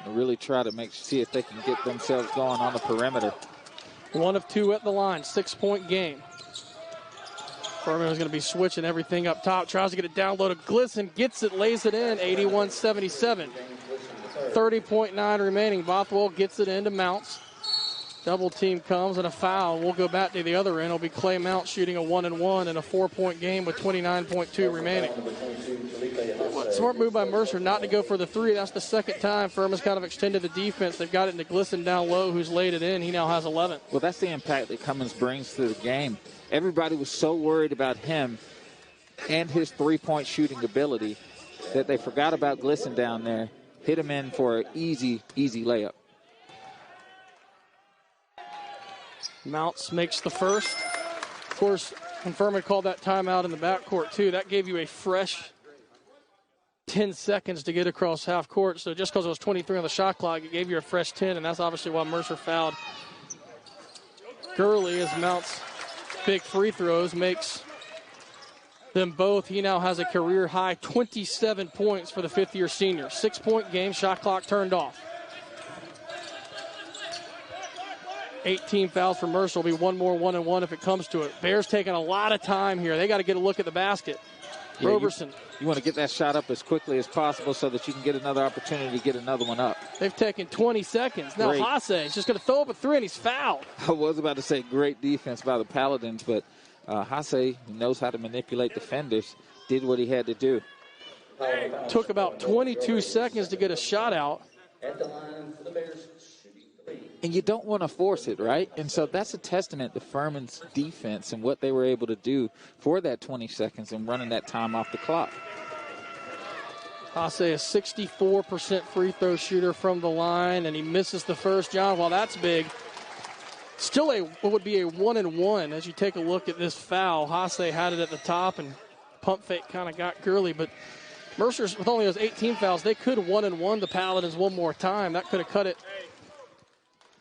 and really try to see if they can get themselves going on the perimeter. 1 of 2 at the line, 6-point game. Furman is going to be switching everything up top. Tries to get it down low to Glisson. Gets it, lays it in, 81-77. 30.9 remaining. Bothwell gets it into Mounce. Double team comes and a foul. We'll go back to the other end. It'll be Clay Mounce shooting a 1-and-1 in a 4-point game with 29.2 remaining. Smart move by Mercer not to go for the 3. That's the second time Furman's kind of extended the defense. They've got it into Glisson down low, who's laid it in. He now has 11. Well, that's the impact that Cummins brings to the game. Everybody was so worried about him and his 3-point shooting ability that they forgot about Glisson down there. Hit him in for an easy layup. Mounce makes the first. Of course, when Furman called that timeout in the backcourt, too, that gave you a fresh 10 seconds to get across half court. So just because it was 23 on the shot clock, it gave you a fresh 10, and that's obviously why Mercer fouled Gurley as Mounce big free throws makes them both. He now has a career high 27 points for the fifth-year senior. 6-point game, shot clock turned off. 18 fouls for Mercer. Will be one more 1-and-1 if it comes to it. Bears taking a lot of time here. They got to get a look at the basket. Yeah, Roberson. You want to get that shot up as quickly as possible so that you can get another opportunity to get another one up. They've taken 20 seconds. Now Hasse is just going to throw up a 3, and he's fouled. I was about to say great defense by the Paladins, but Hasse, who knows how to manipulate defenders, did what he had to do. Took about 22 seconds to get a shot out. At the line for the Bears, shooting 3. And you don't want to force it, right? And so that's a testament to Furman's defense and what they were able to do for that 20 seconds and running that time off the clock. Hasse, a 64% free throw shooter from the line, and he misses the first. John, while that's big, still what would be a 1-and-1 as you take a look at this foul. Hasse had it at the top, and pump fake kind of got Gurley, but Mercer's, with only those 18 fouls, they could 1-and-1 the Paladins one more time. That could have cut it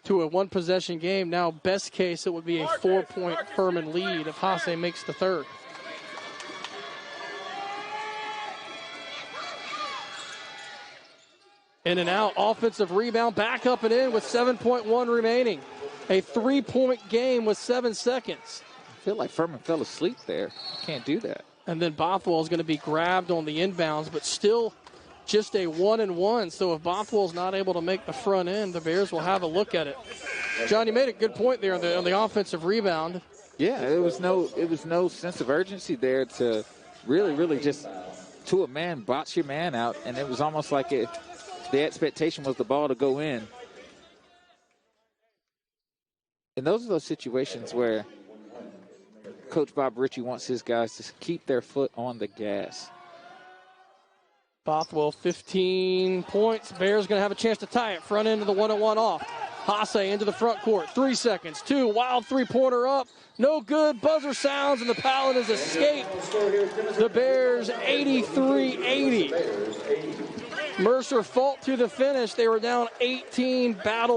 to a 1-possession game. Now, best case, it would be a 4-point Furman lead if Hasse makes the third. In and out, offensive rebound, back up and in with 7.1 remaining. A 3-point game with 7 seconds. I feel like Furman fell asleep there. Can't do that. And then Bothwell is going to be grabbed on the inbounds, but still just a 1-and-1. So if Bothwell's not able to make the front end, the Bears will have a look at it. John, you made a good point there on the offensive rebound. Yeah, it was no sense of urgency there to really just, to a man, box your man out. And it was almost like the expectation was the ball to go in. And those are those situations where Coach Bob Ritchie wants his guys to keep their foot on the gas. Bothwell, 15 points. Bears going to have a chance to tie it. Front end of the 1-on-1 off. Hasse into the front court. 3 seconds. 2. Wild three-pointer up. No good. Buzzer sounds, and the Paladins escape. The Bears 83-80. Mercer fought to the finish. They were down 18. Battle.